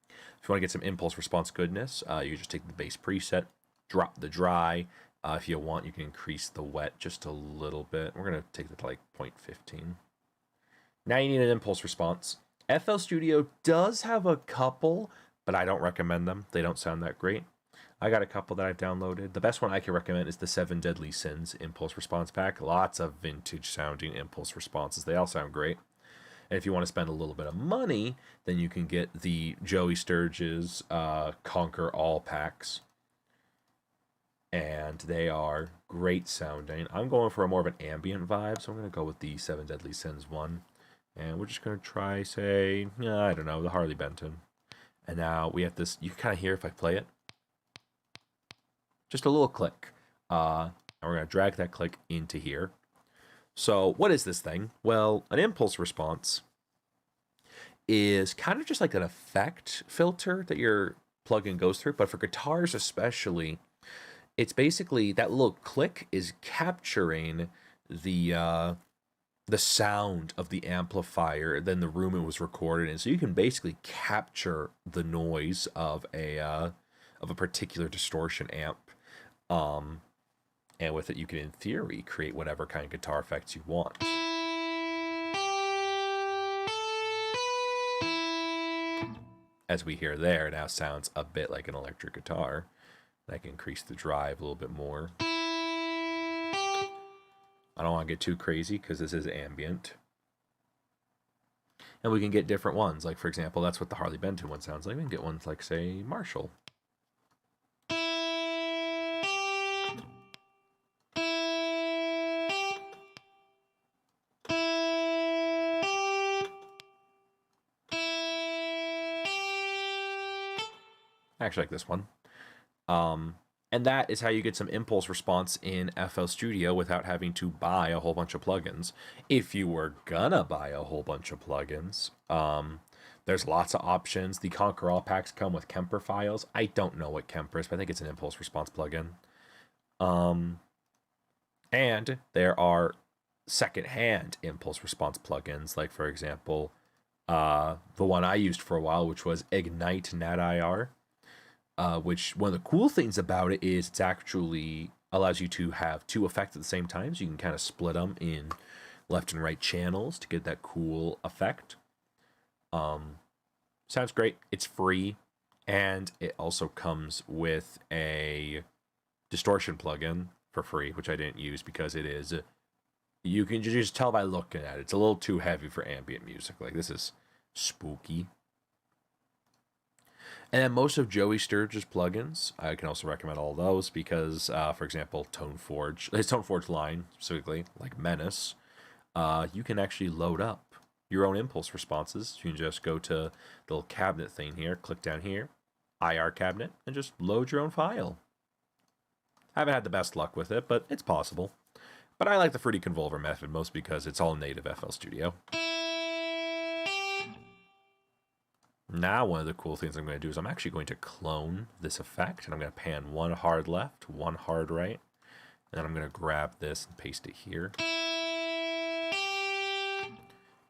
If you want to get some impulse response goodness, you just take the bass preset, drop the dry. If you want, you can increase the wet just a little bit. We're going to take it to like 0.15. Now you need an impulse response. FL Studio does have a couple, but I don't recommend them. They don't sound that great. I got a couple that I've downloaded. The best one I can recommend is the 7 Deadly Sins Impulse Response Pack. Lots of vintage sounding impulse responses. They all sound great. And if you want to spend a little bit of money, then you can get the Joey Sturgis Conquer All packs. And they are great sounding. I'm going for a more of an ambient vibe, so I'm going to go with the 7 Deadly Sins one. And we're just going to try, say, I don't know, the Harley Benton. And now we have this, you can kind of hear if I play it. Just a little click. And we're going to drag that click into here. So what is this thing? Well, an impulse response is kind of just like an effect filter that your plugin goes through. But for guitars especially, it's basically that little click is capturing the sound of the amplifier than the room it was recorded in. So you can basically capture the noise of a particular distortion amp. And with it, you can, in theory, create whatever kind of guitar effects you want. As we hear there, it now sounds a bit like an electric guitar. I can increase the drive a little bit more. I don't want to get too crazy because this is ambient. And we can get different ones. Like, for example, that's what the Harley Benton one sounds like. We can get ones like, say, Marshall. I actually like this one. And that is how you get some impulse response in FL Studio without having to buy a whole bunch of plugins. If you were gonna buy a whole bunch of plugins, there's lots of options. The Conquer All packs come with Kemper files. I don't know what Kemper is, but I think it's an impulse response plugin. And there are secondhand impulse response plugins, like, for example, the one I used for a while, which was Ignite NatIR. Which one of the cool things about it is it's actually allows you to have two effects at the same time. So you can kind of split them in left and right channels to get that cool effect. Sounds great. It's free. And it also comes with a distortion plugin for free, which I didn't use because it is, you can just tell by looking at it. It's a little too heavy for ambient music. Like, this is spooky. And then most of Joey Sturgis plugins, I can also recommend all those because, for example, his Toneforge line, specifically, like Menace, you can actually load up your own impulse responses. You can just go to the little cabinet thing here, click down here, IR cabinet, and just load your own file. I haven't had the best luck with it, but it's possible. But I like the Fruity Convolver method most because it's all native FL Studio. Now, one of the cool things I'm going to do is I'm actually going to clone this effect, and I'm going to pan one hard left, one hard right, and then I'm going to grab this and paste it here.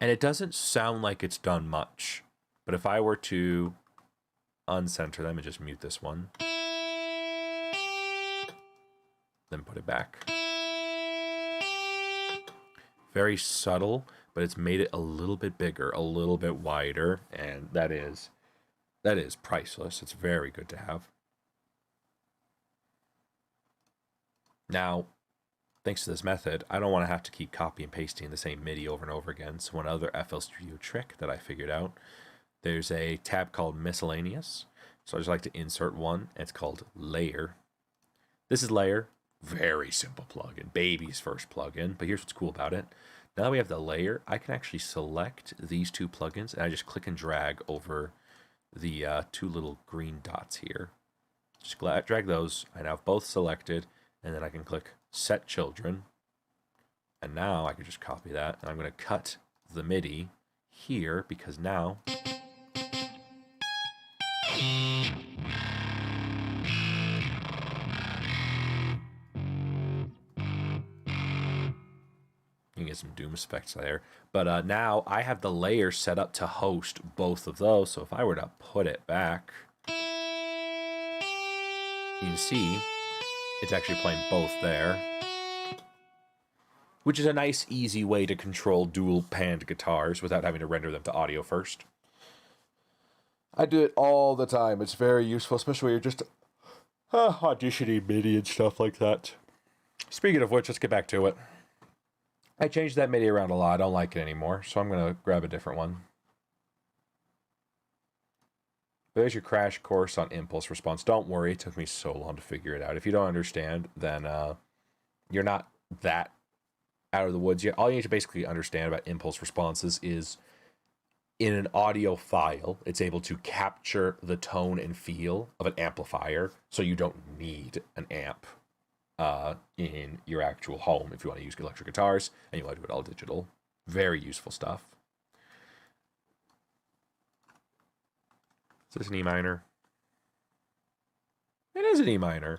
And it doesn't sound like it's done much, but if I were to uncenter them and just mute this one, then put it back. Very subtle, but it's made it a little bit bigger, a little bit wider, and that is priceless. It's very good to have. Now, thanks to this method, I don't want to have to keep copy and pasting the same MIDI over and over again. So one other FL Studio trick that I figured out, there's a tab called Miscellaneous. So I just like to insert one. It's called Layer. This is Layer. Very simple plugin. Baby's first plugin. But here's what's cool about it. Now that we have the layer, I can actually select these two plugins, and I just click and drag over the two little green dots here. Just drag those. I now have both selected, and then I can click Set Children. And now I can just copy that, and I'm going to cut the MIDI here, because now you can get some doom effects there. But now I have the layer set up to host both of those. So if I were to put it back, you can see it's actually playing both there. which is a nice, easy way to control dual-panned guitars without having to render them to audio first. I do it all the time. It's very useful, especially when you're just auditioning MIDI and stuff like that. Speaking of which, let's get back to it. I changed that MIDI around a lot. I don't like it anymore, so I'm going to grab a different one. There's your crash course on impulse response. Don't worry, it took me so long to figure it out. If you don't understand, then you're not that out of the woods yet. All you need to basically understand about impulse responses is in an audio file, it's able to capture the tone and feel of an amplifier, so you don't need an amp in your actual home if you want to use electric guitars and you want to do it all digital. Very useful stuff. Is this an E minor? It is an E minor.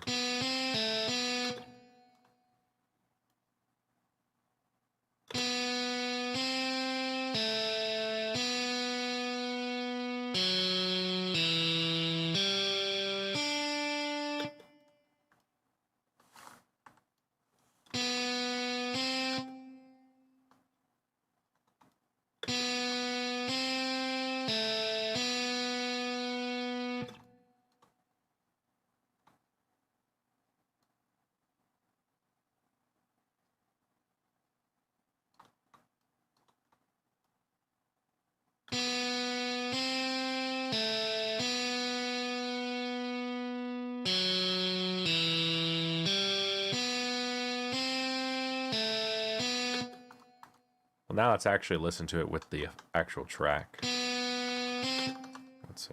Well, now let's actually listen to it with the actual track. Let's see.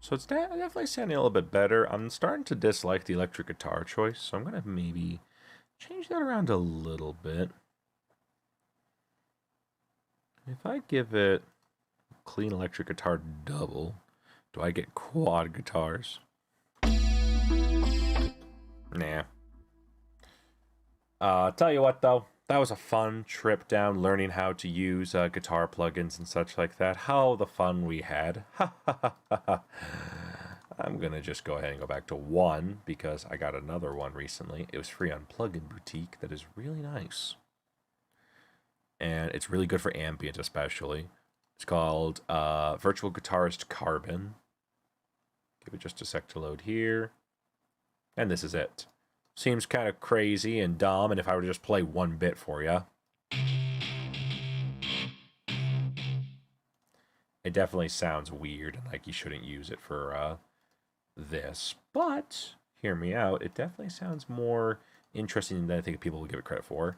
So it's definitely sounding a little bit better. I'm starting to dislike the electric guitar choice, so I'm going to maybe change that around a little bit. If I give it clean electric guitar double, do I get quad guitars? Nah. Tell you what, though. That was a fun trip down learning how to use guitar plugins and such like that. How the fun we had. I'm going to just go ahead and go back to one because I got another one recently. It was free on Plugin Boutique that is really nice. And it's really good for ambient especially. It's called Virtual Guitarist Carbon. Give it just a sec to load here. And this is it. Seems kind of crazy and dumb, and if I were to just play one bit for you. It definitely sounds weird, and like you shouldn't use it for this. But, hear me out, it definitely sounds more interesting than I think people will give it credit for.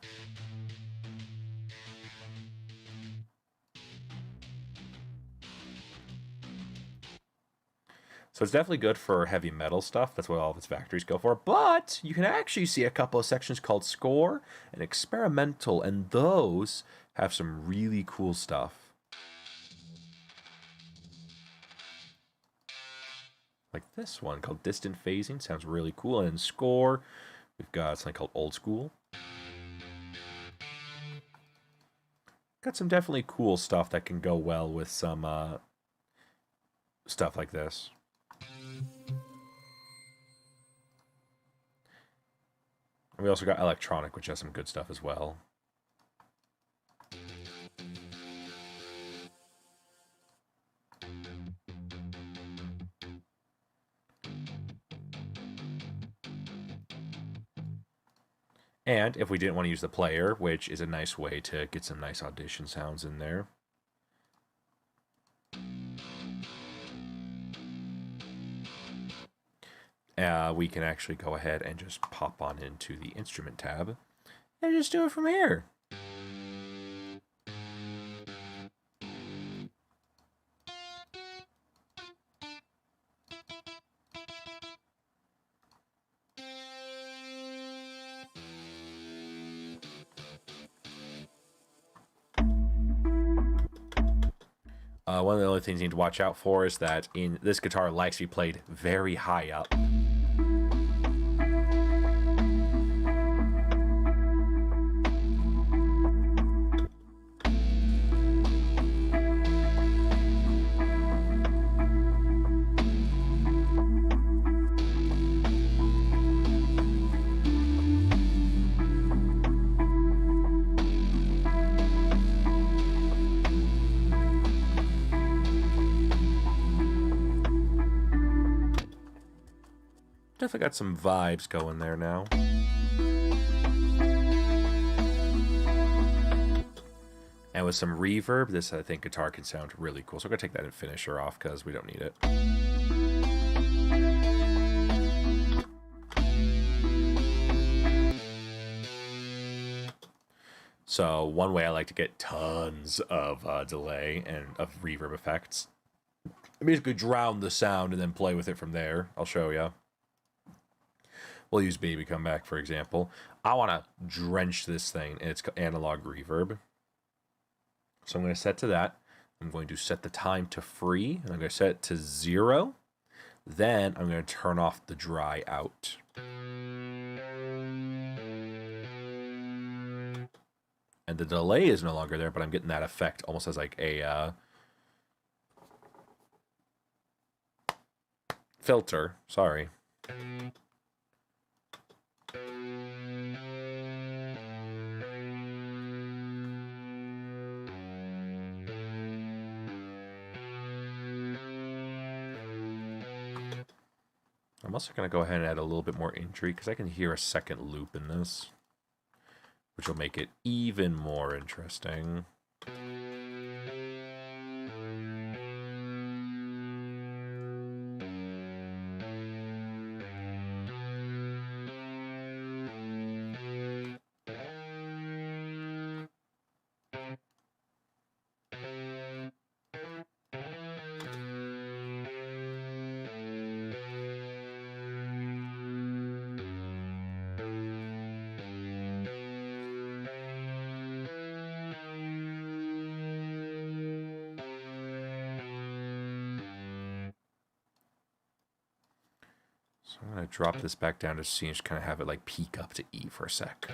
So it's definitely good for heavy metal stuff. That's what all of its factories go for. But you can actually see a couple of sections called Score and Experimental, and those have some really cool stuff. Like this one called Distant Phasing. Sounds really cool. And in Score, we've got something called Old School. Got some definitely cool stuff that can go well with some stuff like this. And we also got Electronic, which has some good stuff as well. And if we didn't want to use the player, which is a nice way to get some nice audition sounds in there. We can actually go ahead and just pop on into the instrument tab and just do it from here. One of the only things you need to watch out for is that in this guitar likes to be played very high up. definitely got some vibes going there now. And with some reverb, this, I think, guitar can sound really cool. So I'm going to take that and finisher off because we don't need it. So one way I like to get tons of delay and of reverb effects, I basically drown the sound and then play with it from there. I'll show you. We'll use Baby Come Back, for example. I want to drench this thing in its analog reverb. So I'm going to set to that. I'm going to set the time to free, and I'm going to set it to 0. Then I'm going to turn off the dry out. And the delay is no longer there, but I'm getting that effect almost as like a filter. Sorry. I'm also going to go ahead and add a little bit more entry because I can hear a second loop in this, which will make it even more interesting. So I'm going to drop this back down to C and just kind of have it like peak up to E for a sec.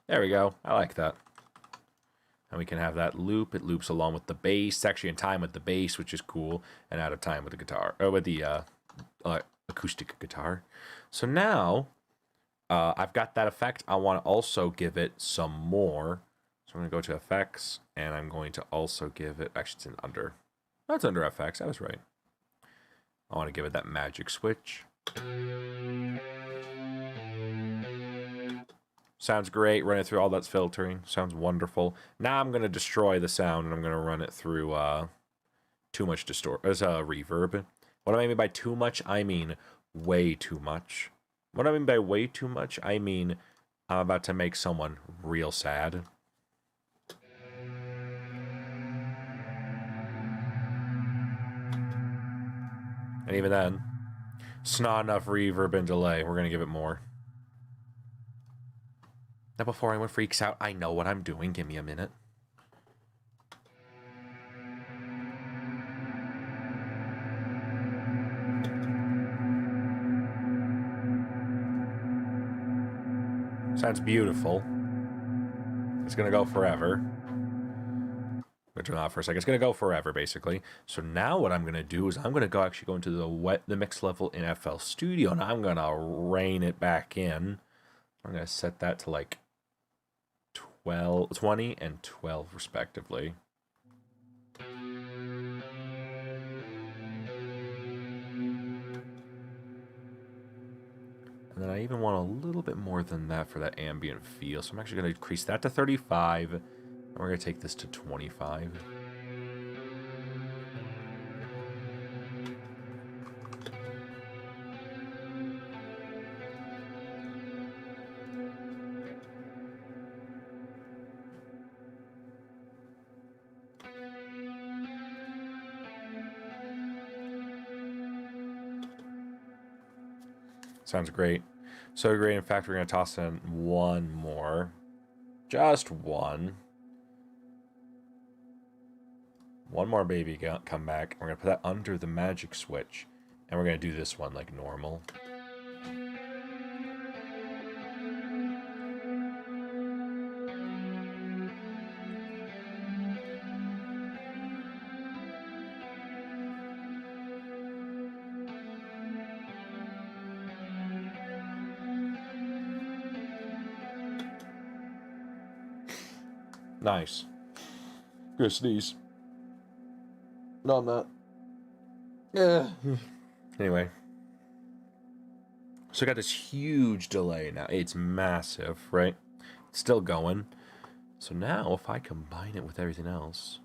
There we go. I like that. And we can have that loop. It loops along with the bass. It's actually in time with the bass, which is cool, and out of time with the guitar, or with the acoustic guitar. So now I've got that effect. I want to also give it some more. So I'm going to go to effects, and I'm going to also give it, actually it's in under. That's under effects. I was right. I want to give it that magic switch. Sounds great. Run it through all that's filtering. Sounds wonderful. Now I'm going to destroy the sound, and I'm going to run it through too much reverb. What do I mean by too much? I mean way too much. What do I mean by way too much? I mean I'm about to make someone real sad. And even then, it's not enough reverb and delay. We're going to give it more. Now, before anyone freaks out, I know what I'm doing. Give me a minute. Sounds beautiful. It's going to go forever. I'm going to turn it off for a second. It's going to go forever, basically. So now what I'm going to do is I'm going to actually go into the mix level in FL Studio, and I'm going to rein it back in. I'm going to set that to like 20 and 12 respectively. And then I even want a little bit more than that for that ambient feel. So I'm actually going to increase that to 35. And we're going to take this to 25. Sounds great. So great. In fact, we're going to toss in one more. Just one. One more baby come back. We're going to put that under the magic switch. And we're going to do this one like normal. Nice. Good sneeze. No, I'm not. Yeah. Anyway. So I got this huge delay now. It's massive, right? It's still going. So now if I combine it with everything else...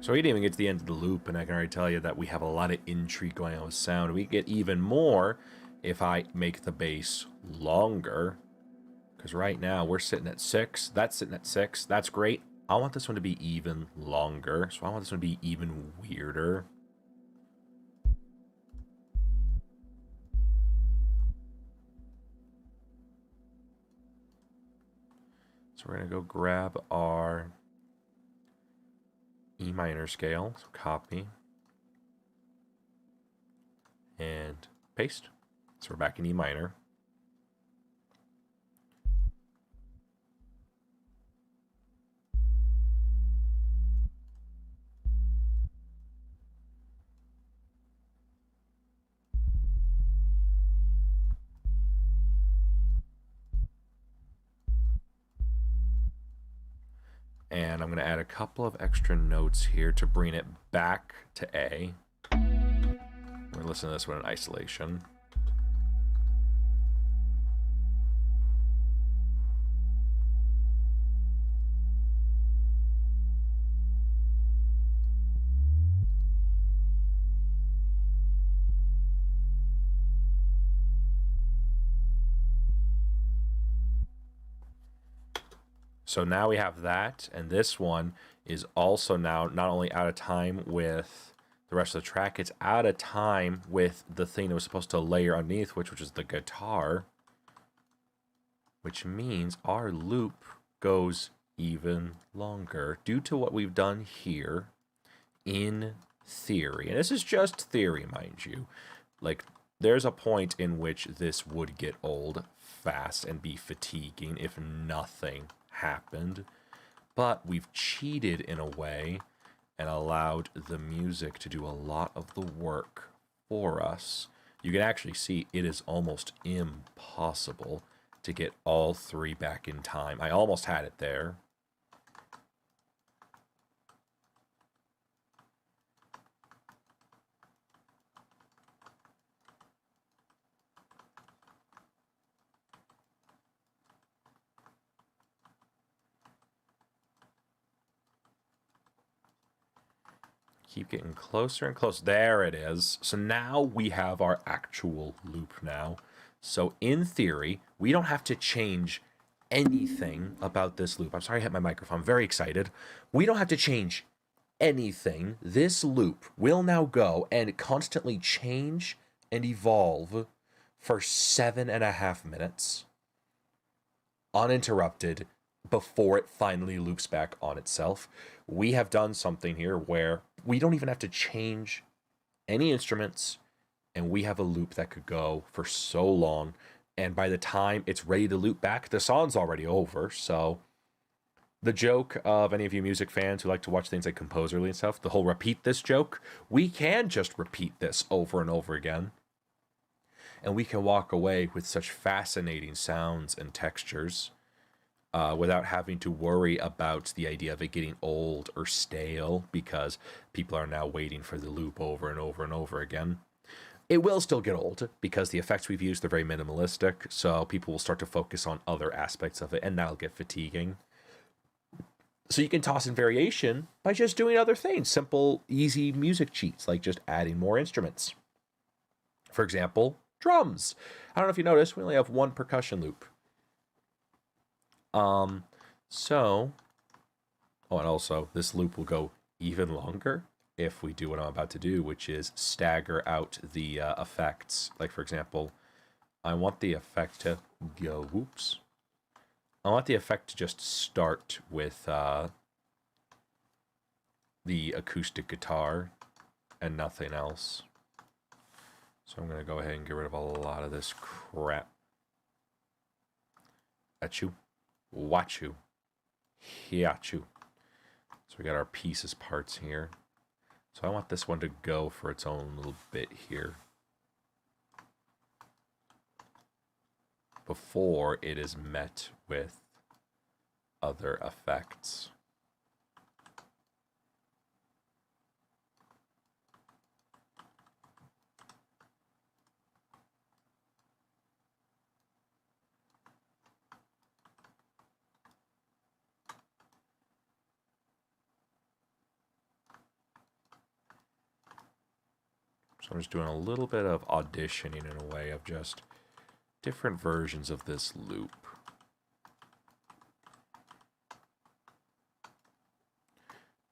So we didn't even get to the end of the loop, and I can already tell you that we have a lot of intrigue going on with sound. We get even more if I make the bass longer, because right now we're sitting at 6. That's sitting at 6. That's great. I want this one to be even longer, so I want this one to be even weirder. So we're going to go grab our E minor scale, so copy, and paste. So we're back in E minor. And I'm going to add a couple of extra notes here to bring it back to A. We're going to listen to this one in isolation. So now we have that, and this one is also now not only out of time with the rest of the track, it's out of time with the thing that was supposed to layer underneath, which is the guitar, which means our loop goes even longer due to what we've done here in theory. And this is just theory, mind you. Like, there's a point in which this would get old fast and be fatiguing if nothing happened, but we've cheated in a way and allowed the music to do a lot of the work for us. You can actually see it is almost impossible to get all 3 back in time. I almost had it there. Keep getting closer and closer. There it is. So now we have our actual loop now. So in theory, we don't have to change anything about this loop. I'm sorry I hit my microphone. I'm very excited. We don't have to change anything. This loop will now go and constantly change and evolve for 7.5 minutes, uninterrupted, before it finally loops back on itself. We have done something here where we don't even have to change any instruments, and we have a loop that could go for so long, and by the time it's ready to loop back, the song's already over. So the joke of any of you music fans who like to watch things like Composerly and stuff, the whole repeat this joke, we can just repeat this over and over again, and we can walk away with such fascinating sounds and textures without having to worry about the idea of it getting old or stale, because people are now waiting for the loop over and over and over again. It will still get old because the effects we've used are very minimalistic, so people will start to focus on other aspects of it, and that'll get fatiguing. So you can toss in variation by just doing other things, simple, easy music cheats, like just adding more instruments. For example, drums. I don't know if you noticed, we only have one percussion loop. So, oh, and also this loop will go even longer if we do what I'm about to do, which is stagger out the effects. Like, for example, I want the effect to go, whoops. I want the effect to just start with the acoustic guitar and nothing else. So I'm going to go ahead and get rid of a lot of this crap. Achoo, wachu, hiachu. So we got our pieces parts here. So I want this one to go for its own little bit here before it is met with other effects. So I'm just doing a little bit of auditioning in a way of just different versions of this loop.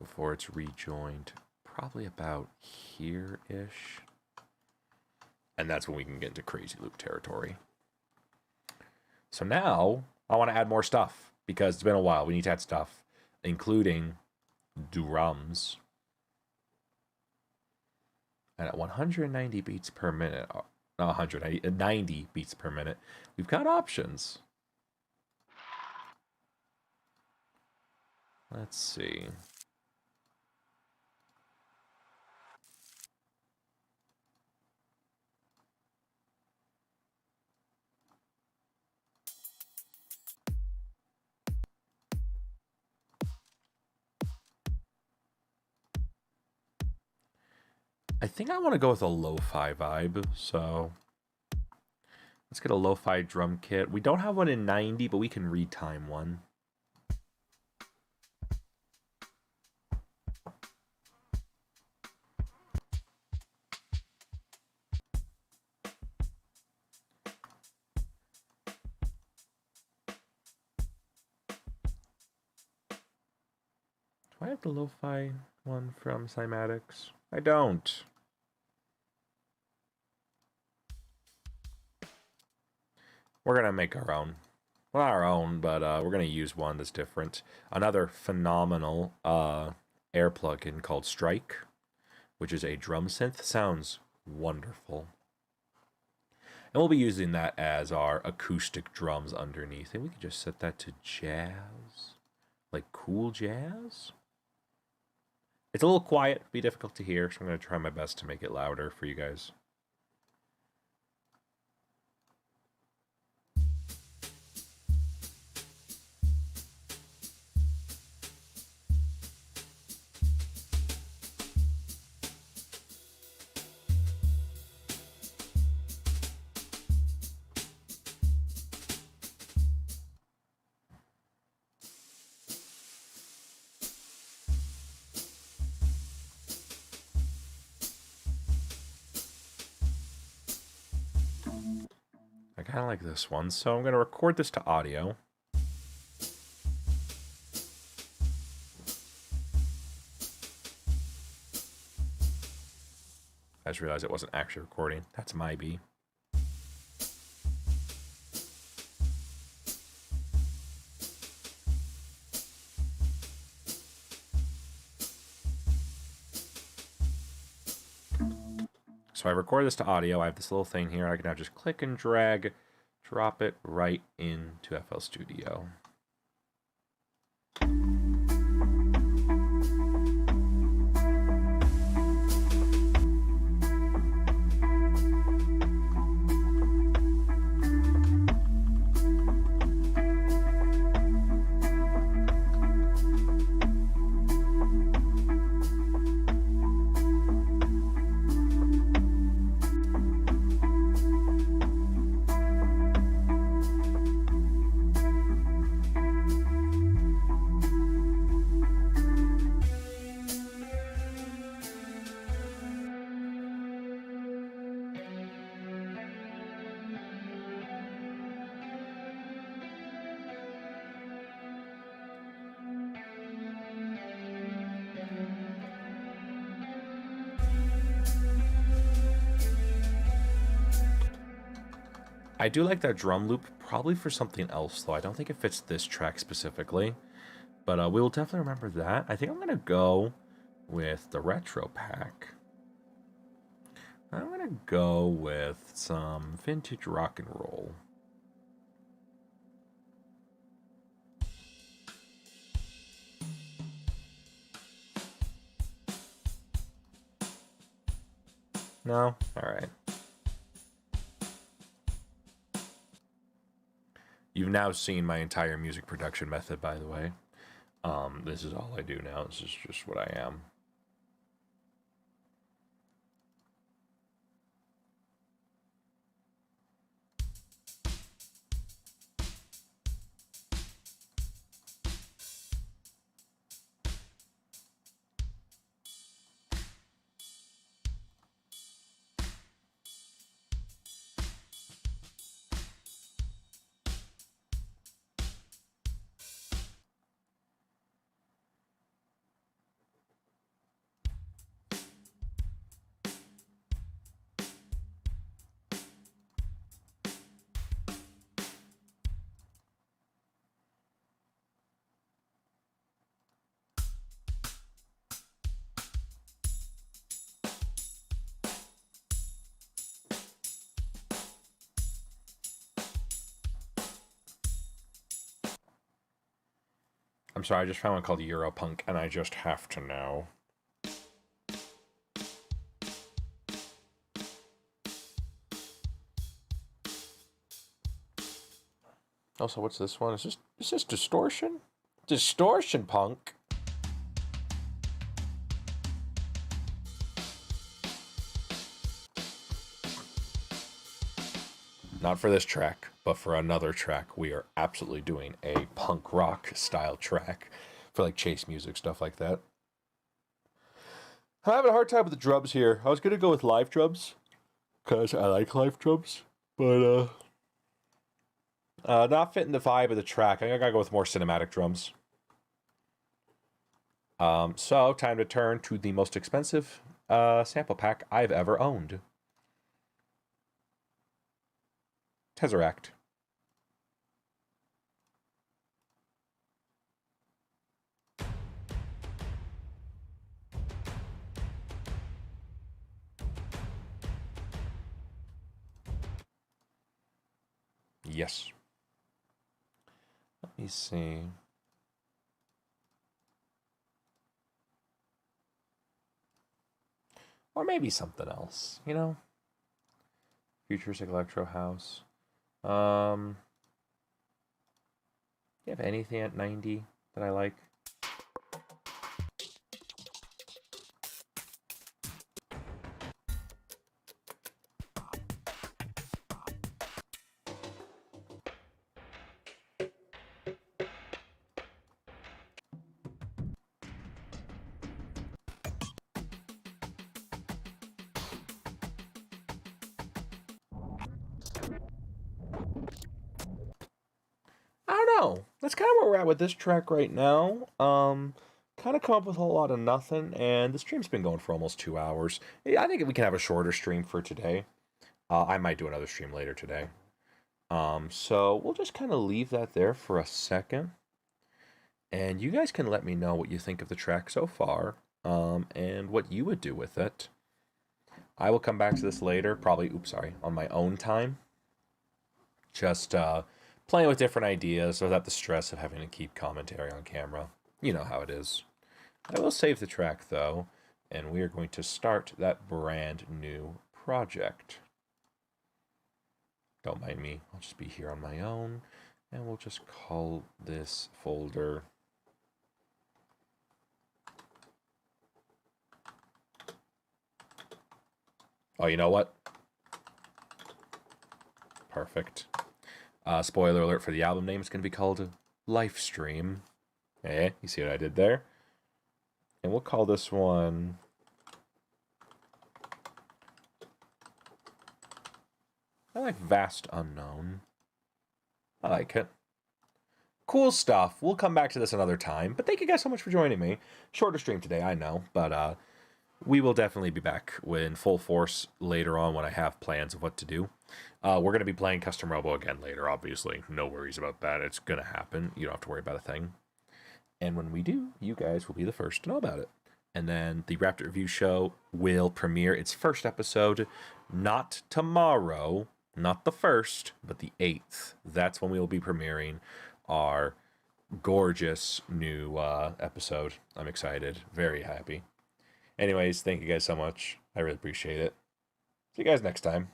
Before it's rejoined, probably about here-ish. And that's when we can get into crazy loop territory. So now I want to add more stuff because it's been a while. We need to add stuff, including drums. And at 190 beats per minute, not 190, 90 beats per minute, we've got options. Let's see. I think I want to go with a lo-fi vibe, so let's get a lo-fi drum kit. We don't have one in 90, but we can retime one. Do I have the lo-fi one from Cymatics? I don't. We're going to make our own. Well, not our own, but we're going to use one that's different. Another phenomenal air plugin called Strike, which is a drum synth. Sounds wonderful. And we'll be using that as our acoustic drums underneath. And we can just set that to jazz. Like cool jazz. It's a little quiet, be difficult to hear, so I'm going to try my best to make it louder for you guys. I kind of like this one, so I'm going to record this to audio. I just realized it wasn't actually recording. That's my B. So I record this to audio. I have this little thing here. I can now just click and drag, drop it right into FL Studio. I do like that drum loop, probably for something else, though. I don't think it fits this track specifically. But we'll definitely remember that. I think I'm going to go with the retro pack. I'm going to go with some vintage rock and roll. No? Alright. You've now seen my entire music production method, by the way. This is all I do now. This is just what I am. I'm sorry, I just found one called Europunk, and I just have to know. Also, what's this one? Is this Distortion? Distortion Punk? Not for this track, but for another track, we are absolutely doing a punk rock style track for like chase music, stuff like that. I'm having a hard time with the drums here. I was going to go with live drums, because I like live drums, but not fitting the vibe of the track. I gotta go with more cinematic drums. So time to turn to the most expensive sample pack I've ever owned. Tesseract. Yes. Let me see. Or maybe something else, you know? Futuristic Electro House. You have anything at 90 that I like? I don't know. That's kind of where we're at with this track right now. Kind of come up with a whole lot of nothing, and the stream's been going for almost 2 hours. I think we can have a shorter stream for today. I might do another stream later today. So we'll just kind of leave that there for a second. And you guys can let me know what you think of the track so far, and what you would do with it. I will come back to this later, probably, on my own time. Just playing with different ideas without the stress of having to keep commentary on camera. You know how it is. I will save the track, though, and we are going to start that brand new project. Don't mind me. I'll just be here on my own, and we'll just call this folder Oh, you know what? Perfect. Spoiler alert for the album name. It's going to be called Lifestream. You see what I did there? And we'll call this one... I like Vast Unknown. I like it. Cool stuff. We'll come back to this another time. But thank you guys so much for joining me. Shorter stream today, I know. But we will definitely be back in full force later on when I have plans of what to do. We're going to be playing Custom Robo again later, obviously. No worries about that. It's going to happen. You don't have to worry about a thing. And when we do, you guys will be the first to know about it. And then the Raptor Review Show will premiere its first episode, not tomorrow, not the 1st, but the 8th. That's when we will be premiering our gorgeous new episode. I'm excited. Very happy. Anyways, thank you guys so much. I really appreciate it. See you guys next time.